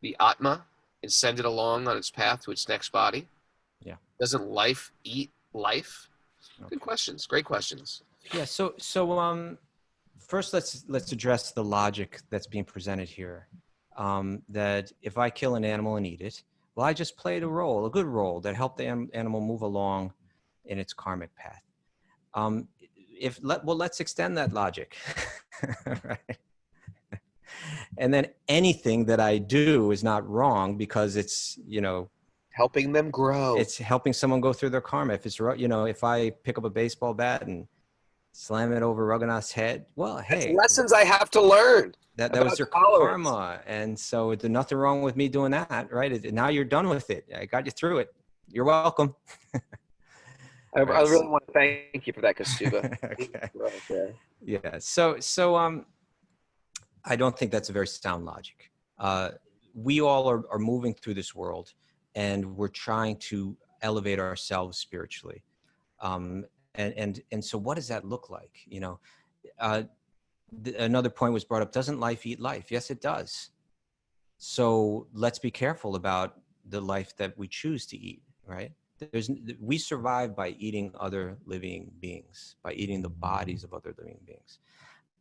the Atma and send it along on its path to its next body? Yeah. Doesn't life eat life? Okay. Good questions. Great questions. Yeah. So first let's address the logic that's being presented here. That if I kill an animal and eat it, well, I just played a good role that helped the animal move along in its karmic path. Let's extend that logic, right? And then anything that I do is not wrong because it's, helping them grow. It's helping someone go through their karma. If it's, if I pick up a baseball bat and slam it over Raghunath's head, well, hey. That's lessons I have to learn. That was your karma. And so there's nothing wrong with me doing that, right? Now you're done with it. I got you through it. You're welcome. I really want to thank you for that, Kaustubha. Okay. Yeah. So I don't think that's a very sound logic. We all are moving through this world, and we're trying to elevate ourselves spiritually. And so what does that look like? Another point was brought up, doesn't life eat life? Yes, it does. So let's be careful about the life that we choose to eat, right? We survive by eating other living beings, by eating the bodies of other living beings.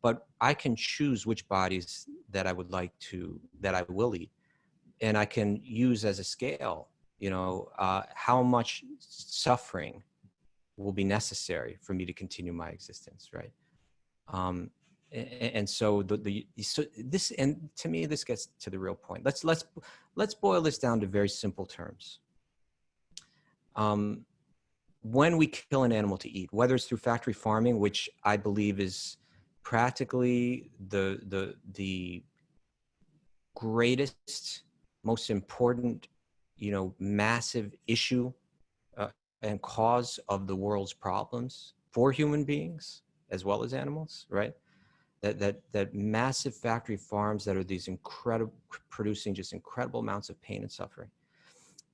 But I can choose which bodies that I will eat. And I can use as a scale, how much suffering will be necessary for me to continue my existence, right? And so this, and to me, this gets to the real point. Let's boil this down to very simple terms. When we kill an animal to eat, whether it's through factory farming, which I believe is practically the greatest, most important, massive issue and cause of the world's problems for human beings as well as animals, right? That massive factory farms that are these producing just incredible amounts of pain and suffering.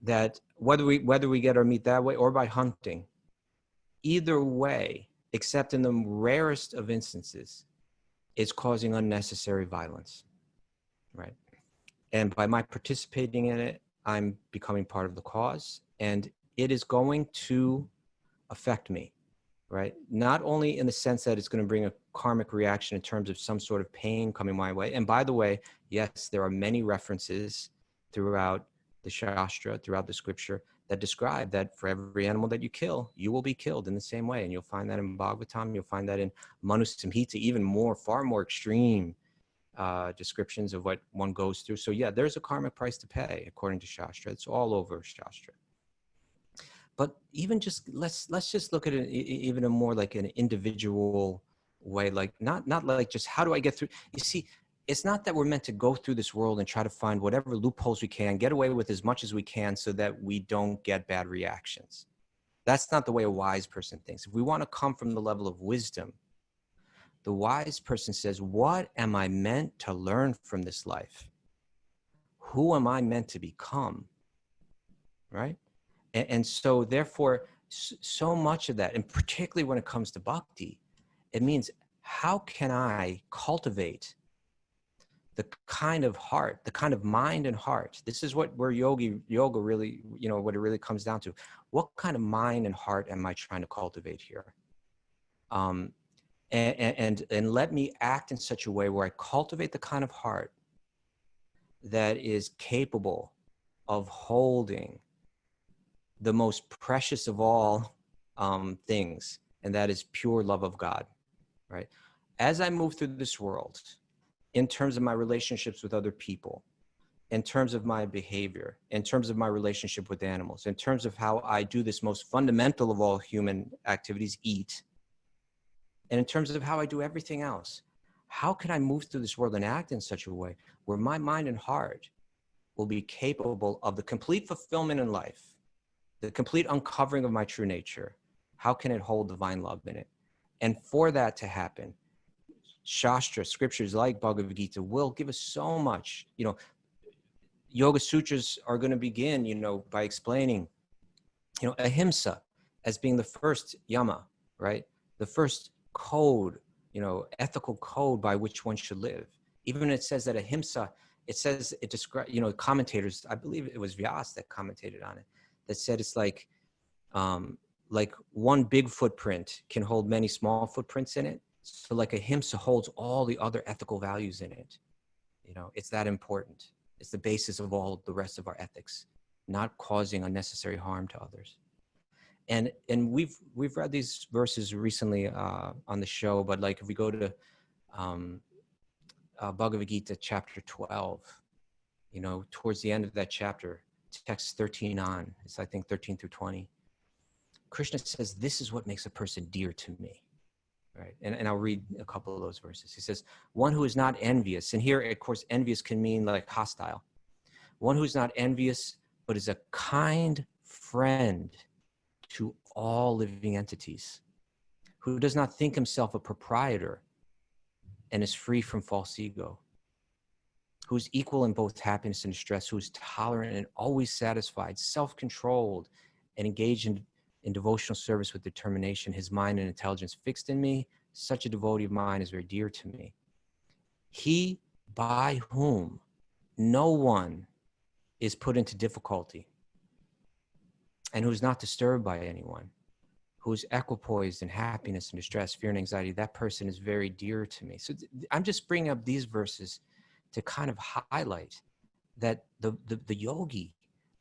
That whether we get our meat that way or by hunting, either way, except in the rarest of instances, it's causing unnecessary violence, right? And by my participating in it, I'm becoming part of the cause, and it is going to affect me, right? Not only in the sense that it's going to bring a karmic reaction in terms of some sort of pain coming my way. And by the way, yes, there are many references throughout the Shastra, throughout the scripture, that describe that for every animal that you kill, you will be killed in the same way. And you'll find that in Bhagavatam, you'll find that in Manu Samhita, even more, far more extreme descriptions of what one goes through. So yeah, there's a karmic price to pay according to Shastra. It's all over Shastra. But even just, let's just look at it even a more like an individual way, like not like just how do I get through? You see, it's not that we're meant to go through this world and try to find whatever loopholes we can, get away with as much as we can so that we don't get bad reactions. That's not the way a wise person thinks. If we want to come from the level of wisdom, the wise person says, what am I meant to learn from this life? Who am I meant to become? Right? And so therefore, so much of that, and particularly when it comes to bhakti, it means how can I cultivate the kind of heart, the kind of mind and heart. This is where yoga really, what it really comes down to. What kind of mind and heart am I trying to cultivate here? And let me act in such a way where I cultivate the kind of heart that is capable of holding the most precious of all things, and that is pure love of God, right? As I move through this world, in terms of my relationships with other people, in terms of my behavior, in terms of my relationship with animals, in terms of how I do this most fundamental of all human activities, eat, and in terms of how I do everything else, how can I move through this world and act in such a way where my mind and heart will be capable of the complete fulfillment in life, the complete uncovering of my true nature? How can it hold divine love in it? And for that to happen, Shastra, scriptures like Bhagavad Gita will give us so much. Yoga sutras are going to begin, by explaining, ahimsa as being the first yama, right? The first code, ethical code by which one should live. Even it says that ahimsa, it describes, commentators, I believe it was Vyas that commentated on it, that said it's like one big footprint can hold many small footprints in it. So like ahimsa holds all the other ethical values in it. It's that important. It's the basis of all the rest of our ethics, not causing unnecessary harm to others. And we've read these verses recently on the show, but like if we go to Bhagavad Gita chapter 12, towards the end of that chapter, text 13 on, it's I think 13 through 20, Krishna says, this is what makes a person dear to me. Right. And I'll read a couple of those verses. He says, one who is not envious, and here, of course, envious can mean like hostile. One who is not envious, but is a kind friend to all living entities, who does not think himself a proprietor and is free from false ego, who is equal in both happiness and distress, who is tolerant and always satisfied, self-controlled, and engaged in devotional service with determination, his mind and intelligence fixed in me. Such a devotee of mine is very dear to me. He by whom no one is put into difficulty, and who is not disturbed by anyone, who is equipoised in happiness and distress, fear and anxiety, that person is very dear to me. So I'm just bringing up these verses to kind of highlight that the yogi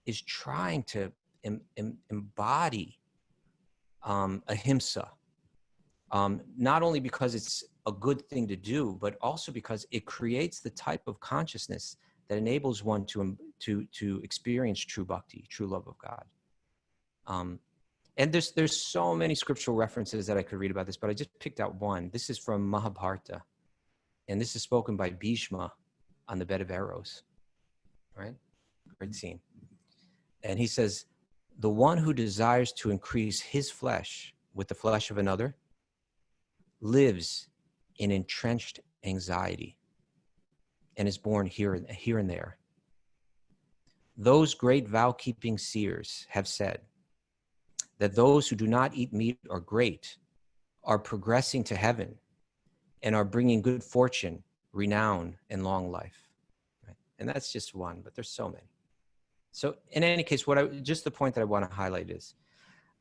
is trying to embody ahimsa, not only because it's a good thing to do, but also because it creates the type of consciousness that enables one to experience true bhakti, true love of God. And there's so many scriptural references that I could read about this, but I just picked out one. This is from Mahabharata, and this is spoken by Bhishma on the bed of arrows, right? Great scene. And he says, the one who desires to increase his flesh with the flesh of another lives in entrenched anxiety and is born here and there. Those great vow-keeping seers have said that those who do not eat meat or great are progressing to heaven and are bringing good fortune, renown, and long life. Right? And that's just one, but there's so many. So in any case, just the point that I want to highlight is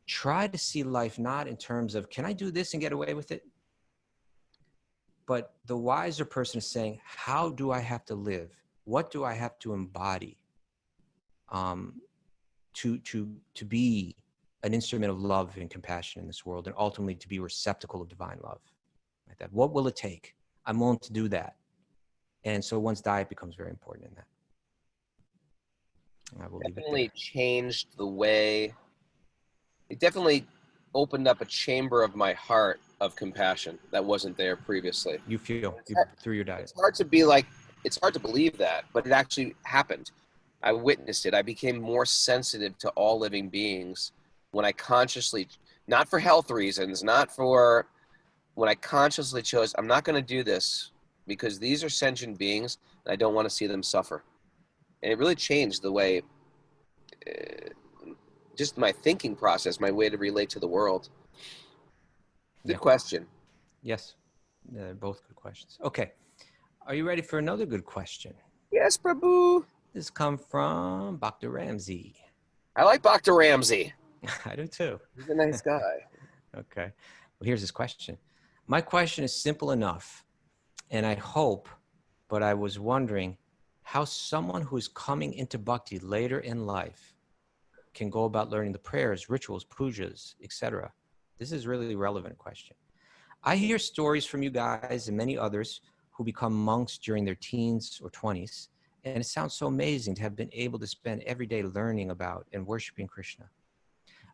try to see life not in terms of, can I do this and get away with it? But the wiser person is saying, how do I have to live? What do I have to embody to be an instrument of love and compassion in this world, and ultimately to be receptacle of divine love. Like that. What will it take? I'm willing to do that. And so one's diet becomes very important in that. I will Definitely changed the way. It definitely opened up a chamber of my heart of compassion that wasn't there previously. You feel through your diet. It's hard to believe that, but it actually happened. I witnessed it. I became more sensitive to all living beings when I consciously, not for health reasons, when I consciously chose, I'm not going to do this because these are sentient beings and I don't want to see them suffer. And it really changed the way, just my thinking process, my way to relate to the world. Good question. Yes, they're both good questions. Okay, are you ready for another good question? Yes, Prabhu. This comes from Dr. Ramsey. I like Dr. Ramsey. I do too. He's a nice guy. Okay, well, here's his question. My question is simple enough, and I hope, but I was wondering how someone who is coming into bhakti later in life can go about learning the prayers, rituals, pujas, etc. This is really a relevant question. I hear stories from you guys and many others who become monks during their teens or 20s, and it sounds so amazing to have been able to spend every day learning about and worshiping Krishna.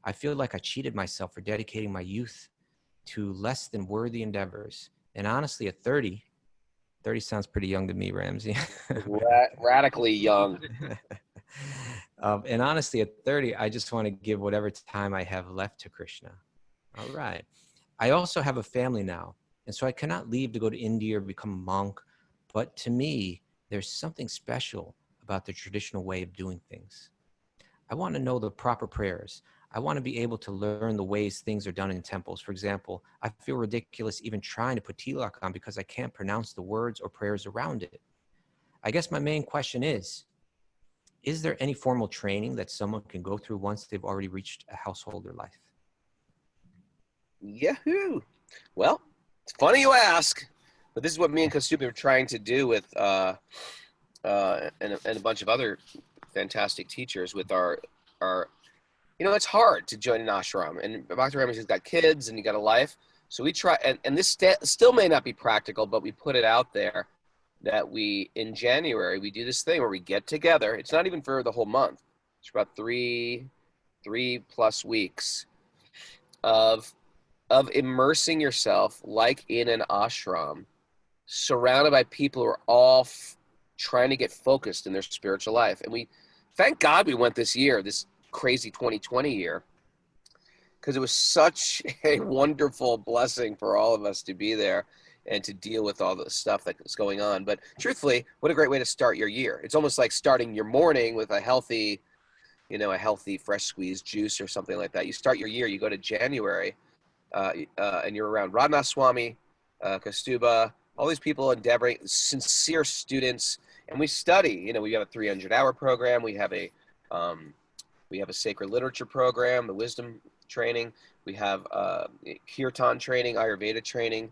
I feel like I cheated myself for dedicating my youth to less than worthy endeavors. And honestly, at 30 sounds pretty young to me, Ramsey. Radically young. And honestly, at 30, I just want to give whatever time I have left to Krishna. All right. I also have a family now, and so I cannot leave to go to India or become a monk. But to me, there's something special about the traditional way of doing things. I want to know the proper prayers. I want to be able to learn the ways things are done in temples. For example, I feel ridiculous even trying to put tilak on because I can't pronounce the words or prayers around it. I guess my main question is there any formal training that someone can go through once they've already reached a householder life? Yahoo! Well, it's funny you ask, but this is what me and Kaustubha are trying to do with and a bunch of other fantastic teachers with our it's hard to join an ashram, and Dr. Ramsey's got kids and you got a life, so we try, and this still may not be practical, but we put it out there that in January we do this thing where we get together. It's not even for the whole month. It's about three plus weeks of immersing yourself like in an ashram, surrounded by people who are all trying to get focused in their spiritual life. And thank God we went this year, this crazy 2020 year, because it was such a wonderful blessing for all of us to be there and to deal with all the stuff that's going on. But truthfully, what a great way to start your year. It's almost like starting your morning with a healthy fresh squeezed juice or something like that. You start your year, you go to January, and you're around Raghunath Swami, Kaustubha, all these people endeavoring, sincere students, and we study. We have a 300-hour program. We have a sacred literature program, the wisdom training. We have kirtan training, Ayurveda training.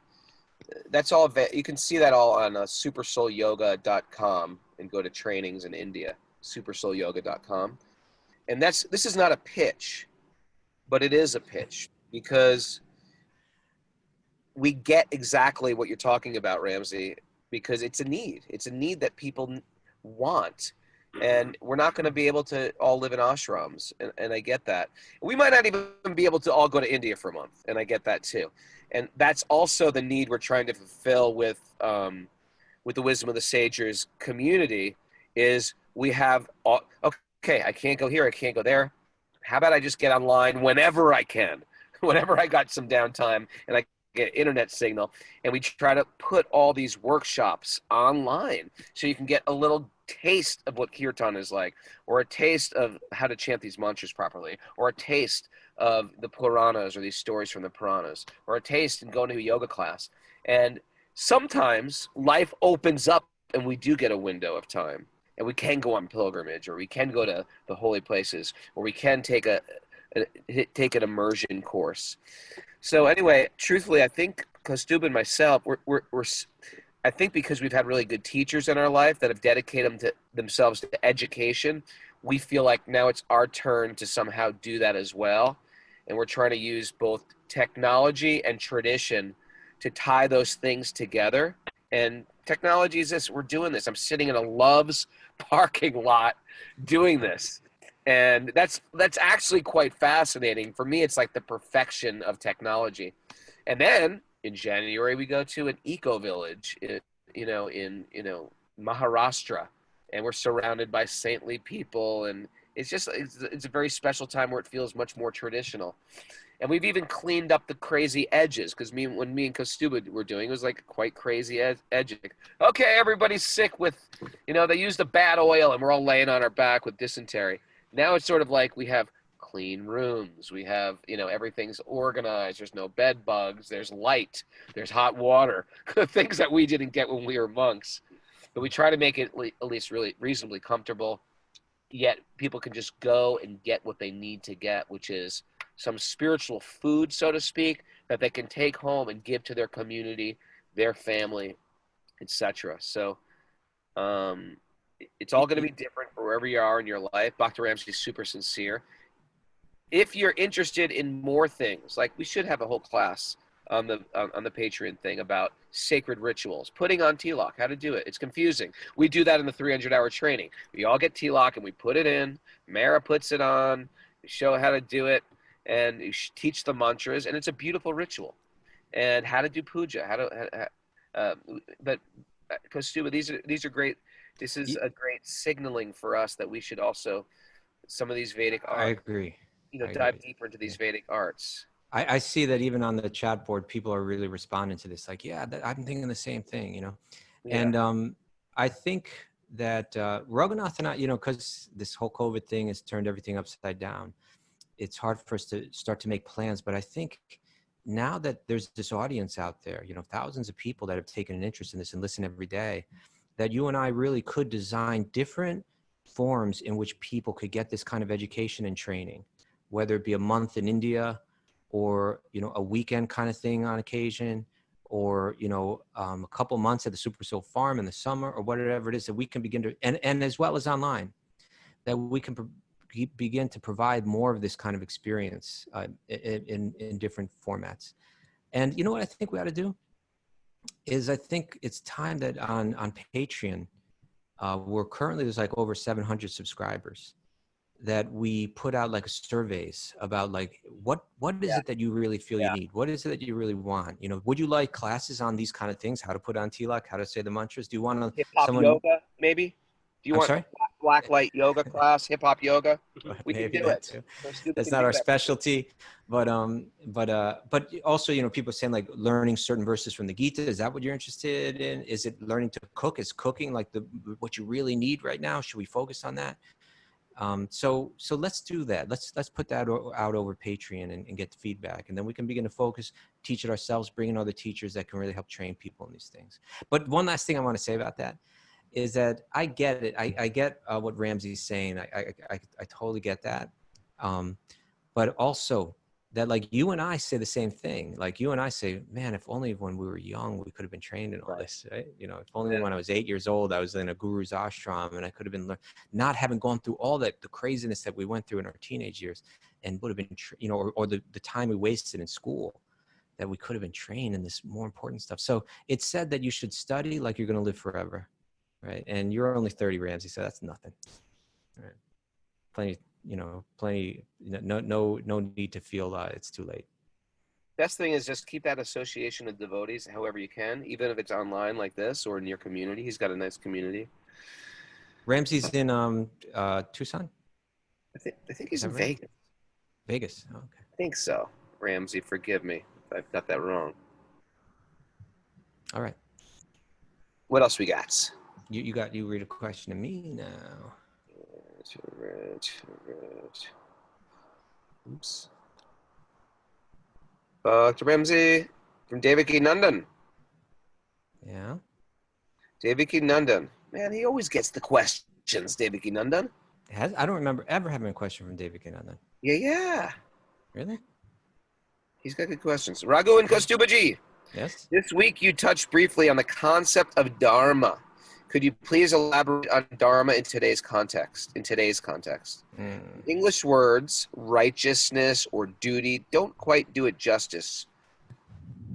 That's all. You can see that all on supersoulyoga.com and go to trainings in India, supersoulyoga.com. And this is not a pitch, but it is a pitch because we get exactly what you're talking about, Ramsey, because it's a need. It's a need that people want. And we're not going to be able to all live in ashrams, and I get that. We might not even be able to all go to India for a month, and I get that too. And that's also the need we're trying to fulfill with the Wisdom of the Sages community. Is we have okay, I can't go here, I can't go there. How about I just get online whenever I can, whenever I got some downtime and I get internet signal, and we try to put all these workshops online so you can get a little taste of what kirtan is like, or a taste of how to chant these mantras properly, or a taste of the Puranas or these stories from the Puranas, or a taste in going to a yoga class. And sometimes life opens up and we do get a window of time and we can go on pilgrimage, or we can go to the holy places, or we can take an immersion course. So anyway, truthfully, I think Kaustubha and myself, I think because we've had really good teachers in our life that have dedicated themselves to education, we feel like now it's our turn to somehow do that as well. And we're trying to use both technology and tradition to tie those things together. And technology is this, we're doing this. I'm sitting in a Love's parking lot doing this. And that's actually quite fascinating. For me, it's like the perfection of technology. And then in January, we go to an eco village, in Maharashtra, and we're surrounded by saintly people. And it's a very special time where it feels much more traditional. And we've even cleaned up the crazy edges, because when me and Kaustubha were doing, it was like quite crazy edging. Okay, everybody's sick with, they used a bad oil and we're all laying on our back with dysentery. Now it's sort of like we have clean rooms. We have, everything's organized. There's no bed bugs. There's light. There's hot water. Things that we didn't get when we were monks. But we try to make it at least really reasonably comfortable, yet people can just go and get what they need to get, which is some spiritual food, so to speak, that they can take home and give to their community, their family, etc. So it's all going to be different for wherever you are in your life. Dr. Ramsey's super sincere. If you're interested in more things, like we should have a whole class on the Patreon thing about sacred rituals, putting on tilak, how to do it. It's confusing. We do that in the 300-hour training. We all get tilak and we put it in. Mara puts it on. We show how to do it, and you teach the mantras, and it's a beautiful ritual. And how to do puja, but Kaustubha, these are great. This is a great signaling for us that we should also, some of these Vedic arts, I agree. Dive deeper into these Vedic arts. I see that even on the chat board, people are really responding to this. Like, I'm thinking the same thing, Yeah. And I think that Raghunath and I, because this whole COVID thing has turned everything upside down, it's hard for us to start to make plans. But I think now that there's this audience out there, thousands of people that have taken an interest in this and listen every day, that you and I really could design different forms in which people could get this kind of education and training, whether it be a month in India, or, a weekend kind of thing on occasion, or, a couple months at the Super Soul Farm in the summer, or whatever it is that we can begin to, and as well as online, that we can begin to provide more of this kind of experience in different formats. And you know what I think we ought to do is, I think it's time that on Patreon, there's like over 700 subscribers, that we put out like surveys about like, what is it that you really feel you need? What is it that you really want? Would you like classes on these kind of things? How to put on tilak, how to say the mantras? Do you want hip hop yoga, maybe? Do you want a black light yoga class, hip hop yoga? We can do it. That's not our specialty, but also, people saying like learning certain verses from the Gita. Is that what you're interested in? Is it learning to cook? Is cooking like what you really need right now? Should we focus on that? So let's do that. Let's put that out over Patreon and get the feedback, and then we can begin to focus, teach it ourselves, bring in other teachers that can really help train people in these things. But one last thing I want to say about that is that I get it. I get what Ramsey's saying. I totally get that. But also that, like, you and I say the same thing. Like, you and I say, man, if only when we were young, we could have been trained in all this, right? If only when I was 8 years old, I was in a guru's ashram, and I could have been not having gone through all the craziness that we went through in our teenage years, and would have been, or the time we wasted in school, that we could have been trained in this more important stuff. So it's said that you should study like you're going to live forever, right? And you're only 30, Ramsey, so that's nothing. All right. Plenty, no need to feel it's too late. Best thing is just keep that association of devotees however you can, even if it's online like this or in your community. He's got a nice community. Ramsey's in Tucson? I think he's in right? Vegas. Vegas, okay. I think so. Ramsey, forgive me if I've got that wrong. All right. What else we got? You read a question to me now. Right. Oops. Dr. Ramsey from Devaki Nandan. Yeah. Devaki Nandan. Man, he always gets the questions, Devaki Nandan. I don't remember ever having a question from David Nandan. Yeah. Really? He's got good questions. Raghu and Kaustubha ji. Yes. This week you touched briefly on the concept of Dharma. Could you please elaborate on Dharma in today's context? English words, righteousness or duty, don't quite do it justice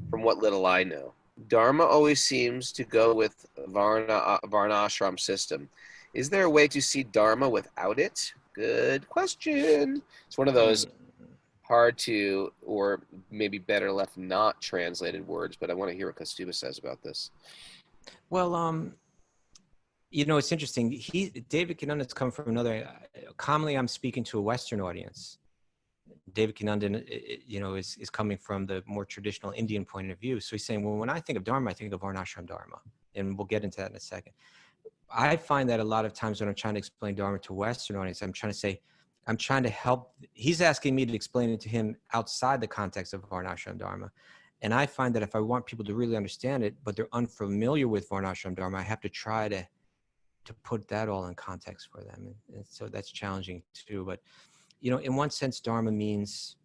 from what little I know. Dharma always seems to go with Varnashram system. Is there a way to see Dharma without it? Good question. It's one of those hard to, or maybe better left not translated words, but I want to hear what Kaustubha says about this. Well, it's interesting. David Kinunden's come from another. Commonly, I'm speaking to a Western audience. David Kinunden, is coming from the more traditional Indian point of view. So he's saying, well, when I think of Dharma, I think of Varnashram Dharma, and we'll get into that in a second. I find that a lot of times when I'm trying to explain Dharma to a Western audience, I'm trying to help. He's asking me to explain it to him outside the context of Varnashram Dharma. And I find that if I want people to really understand it, but they're unfamiliar with Varnashram Dharma, I have to try to put that all in context for them. And so that's challenging too. But, in one sense, Dharma means,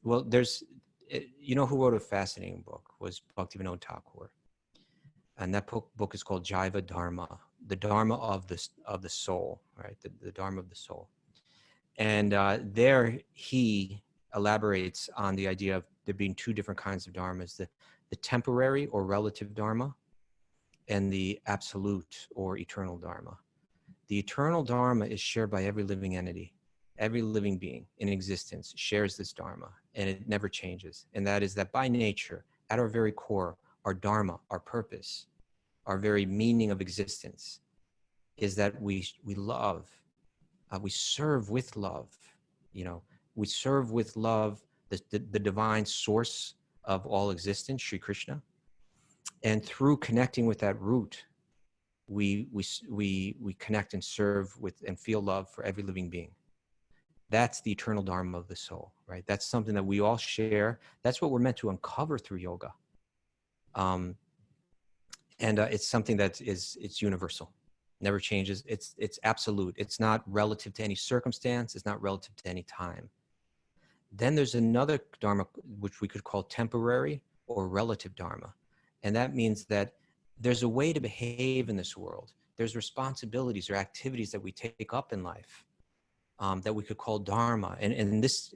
well, who wrote a fascinating book was Bhakti-yogi Thakur. And that book is called Jiva Dharma, the Dharma of the soul, right? The Dharma of the soul. And there he elaborates on the idea of there being two different kinds of dharmas, the temporary or relative dharma and the absolute or eternal dharma. The eternal dharma is shared by every living entity. Every living being in existence shares this dharma, and it never changes. And that is that by nature, at our very core, our dharma, our purpose, our very meaning of existence is that we love, we serve with love, we serve with love the divine source of all existence, Sri Krishna. And through connecting with that root, we connect and serve with and feel love for every living being. That's the eternal dharma of the soul, right? That's something that we all share. That's what we're meant to uncover through yoga. And it's something that it's universal, never changes. It's absolute. It's not relative to any circumstance. It's not relative to any time. Then there's another dharma, which we could call temporary or relative dharma. And that means that there's a way to behave in this world. There's responsibilities or activities that we take up in life that we could call dharma. And in this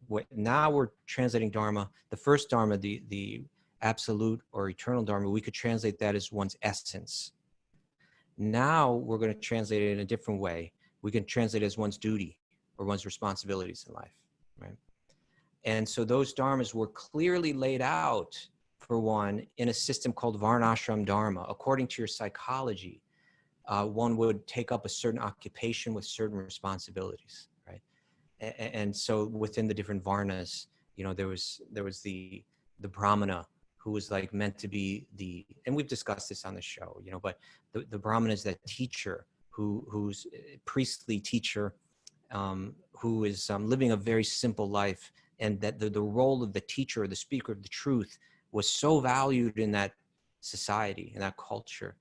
way, now we're translating dharma. The first dharma, the absolute or eternal dharma, we could translate that as one's essence. Now we're going to translate it in a different way. We can translate it as one's duty or one's responsibilities in life, right? And so those dharmas were clearly laid out for one in a system called Varnashram Dharma. According to your psychology, one would take up a certain occupation with certain responsibilities, right? And so within the different Varnas, there was the Brahmana, who was like meant to be and we've discussed this on the show, but the Brahmana is that teacher who's a priestly teacher, who is living a very simple life, and that the role of the teacher or the speaker of the truth was so valued in that society, in that culture,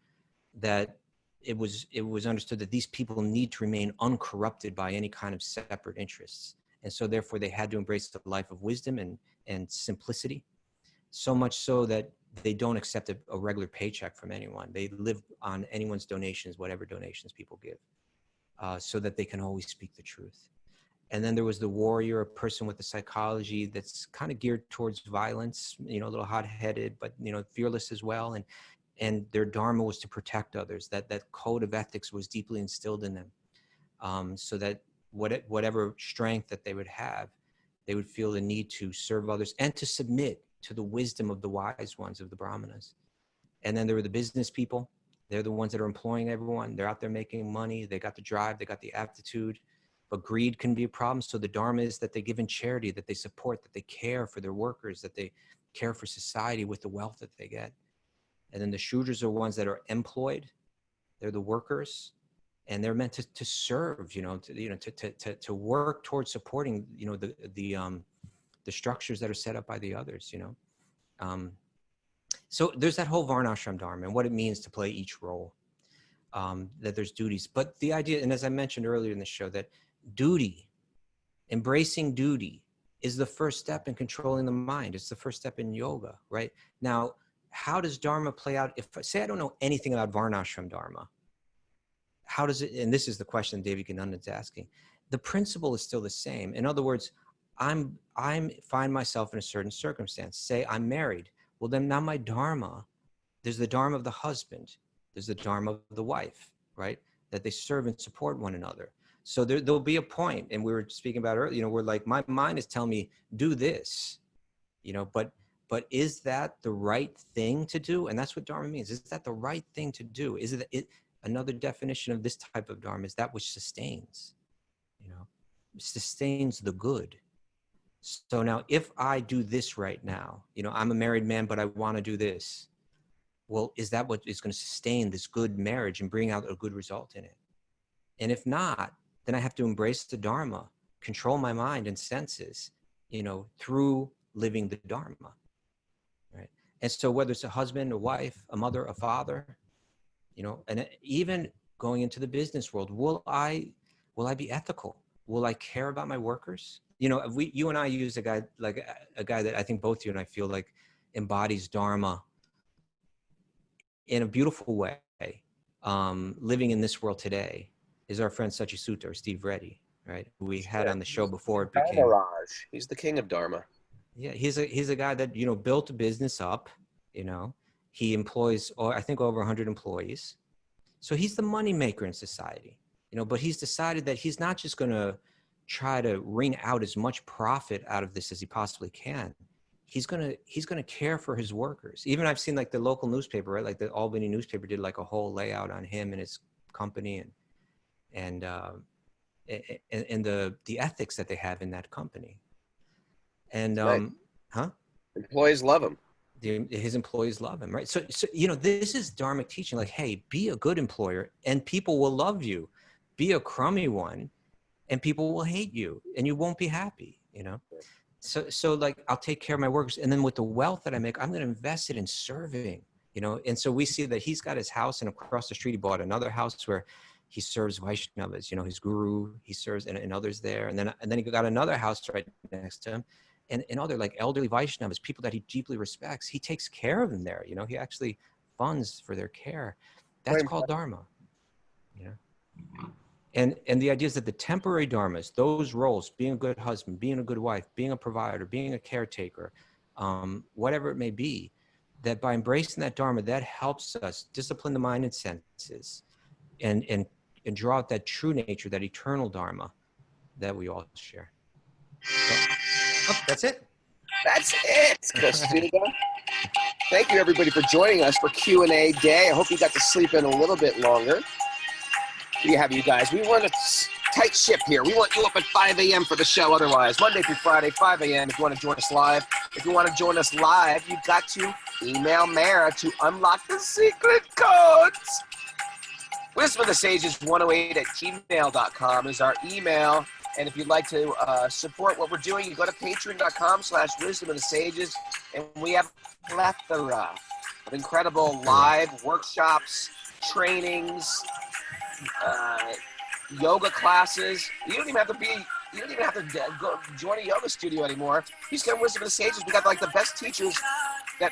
that it was understood that these people need to remain uncorrupted by any kind of separate interests. And so therefore they had to embrace the life of wisdom and simplicity, so much so that they don't accept a regular paycheck from anyone. They live on anyone's donations, whatever donations people give, so that they can always speak the truth. And then there was the warrior, a person with the psychology that's kind of geared towards violence, a little hot-headed, but, fearless as well. And their dharma was to protect others. That code of ethics was deeply instilled in them, so that whatever strength that they would have, they would feel the need to serve others and to submit to the wisdom of the wise ones, of the brahmanas. And then there were the business people. They're the ones that are employing everyone. They're out there making money. They got the drive. They got the aptitude. But greed can be a problem. So the dharma is that they give in charity, that they support, that they care for their workers, that they care for society with the wealth that they get. And then the Shudras are ones that are employed. They're the workers, and they're meant to serve, to work towards supporting, the structures that are set up by the others, So there's that whole Varnashram Dharma and what it means to play each role, that there's duties. But the idea, and as I mentioned earlier in the show, that duty, embracing duty, is the first step in controlling the mind. It's the first step in yoga, right? Now, how does Dharma play out? If say I don't know anything about Varnashram Dharma, how does it, and this is the question David Ganandan's asking, the principle is still the same. In other words, I'm find myself in a certain circumstance. Say I'm married. Well, then now my Dharma, there's the Dharma of the husband, there's the Dharma of the wife, right? That they serve and support one another. So there'll be a point, and we were speaking about earlier, you know, where like my mind is telling me, do this, you know, but is that the right thing to do? And that's what Dharma means. Is that the right thing to do? Is it another definition of this type of Dharma is that which sustains, you know, sustains the good. So now if I do this right now, you know, I'm a married man, but I want to do this. Well, is that what is going to sustain this good marriage and bring out a good result in it? And if not, then I have to embrace the Dharma, control my mind and senses, you know, through living the Dharma, right? And so whether it's a husband, a wife, a mother, a father, you know, and even going into the business world, will I be ethical? Will I care about my workers? You know, you and I use a guy that I think both you and I feel like embodies Dharma in a beautiful way, living in this world today, is our friend Sachisuta, or Steve Reddy, right? Who we had on the show before it became. He's the king of Dharma. Yeah, he's a guy that, you know, built a business up, you know. He employs, I think, over 100 employees. So he's the money maker in society, you know, but he's decided that he's not just going to try to wring out as much profit out of this as he possibly can. He's going to care for his workers. Even I've seen like the local newspaper, right? Like the Albany newspaper did like a whole layout on him and his company and the ethics that they have in that company. And, right. Employees love him. His employees love him, right? So, you know, this is Dharmic teaching, like, hey, be a good employer and people will love you. Be a crummy one and people will hate you and you won't be happy, you know? So like, I'll take care of my workers. And then with the wealth that I make, I'm going to invest it in serving, you know? And so we see that he's got his house, and across the street, he bought another house where he serves Vaishnavas, you know, his guru, he serves and others there. And then he got another house right next to him. And other like elderly Vaishnavas, people that he deeply respects, he takes care of them there. You know, he actually funds for their care. That's called Dharma, you know? And the idea is that the temporary dharmas, those roles, being a good husband, being a good wife, being a provider, being a caretaker, whatever it may be, that by embracing that dharma, that helps us discipline the mind and senses and draw out that true nature, that eternal dharma that we all share. So, that's it. That's it, Kaustubha. Thank you, everybody, for joining us for Q&A day. I hope you got to sleep in a little bit longer. We have you guys. We run a tight ship here. We want you up at 5 a.m. for the show otherwise. Monday through Friday, 5 a.m. if you want to join us live. If you want to join us live, you've got to email Mara to unlock the secret codes. Wisdom of the Sages 108@gmail.com is our email. And if you'd like to support what we're doing, you go to patreon.com/Wisdom of the Sages. And we have a plethora of incredible live workshops, trainings, yoga classes. You don't even have to go join a yoga studio anymore. You just get Wisdom of the Sages. We got like the best teachers that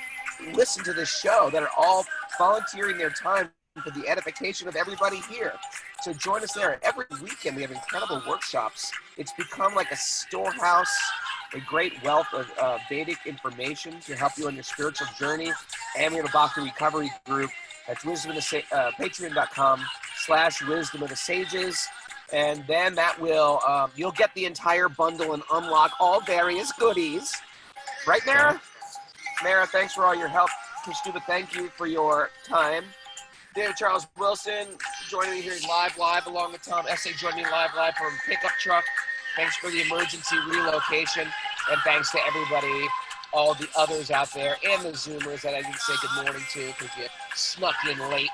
listen to this show that are all volunteering their time for the edification of everybody here. So join us there. Every weekend we have incredible workshops. It's become like a storehouse, a great wealth of Vedic information to help you on your spiritual journey. And we have a Bhakti recovery group. That's patreon.com/Wisdom of the Sages. And then that will, you'll get the entire bundle and unlock all various goodies. Right, Mara? Mara, thanks for all your help. Kaustubha, thank you for your time. David Charles Wilson joining me here live along with Tom Essay joining me live from pickup truck. Thanks for the emergency relocation. And thanks to everybody, all the others out there and the Zoomers that I didn't say good morning to because you snuck in late.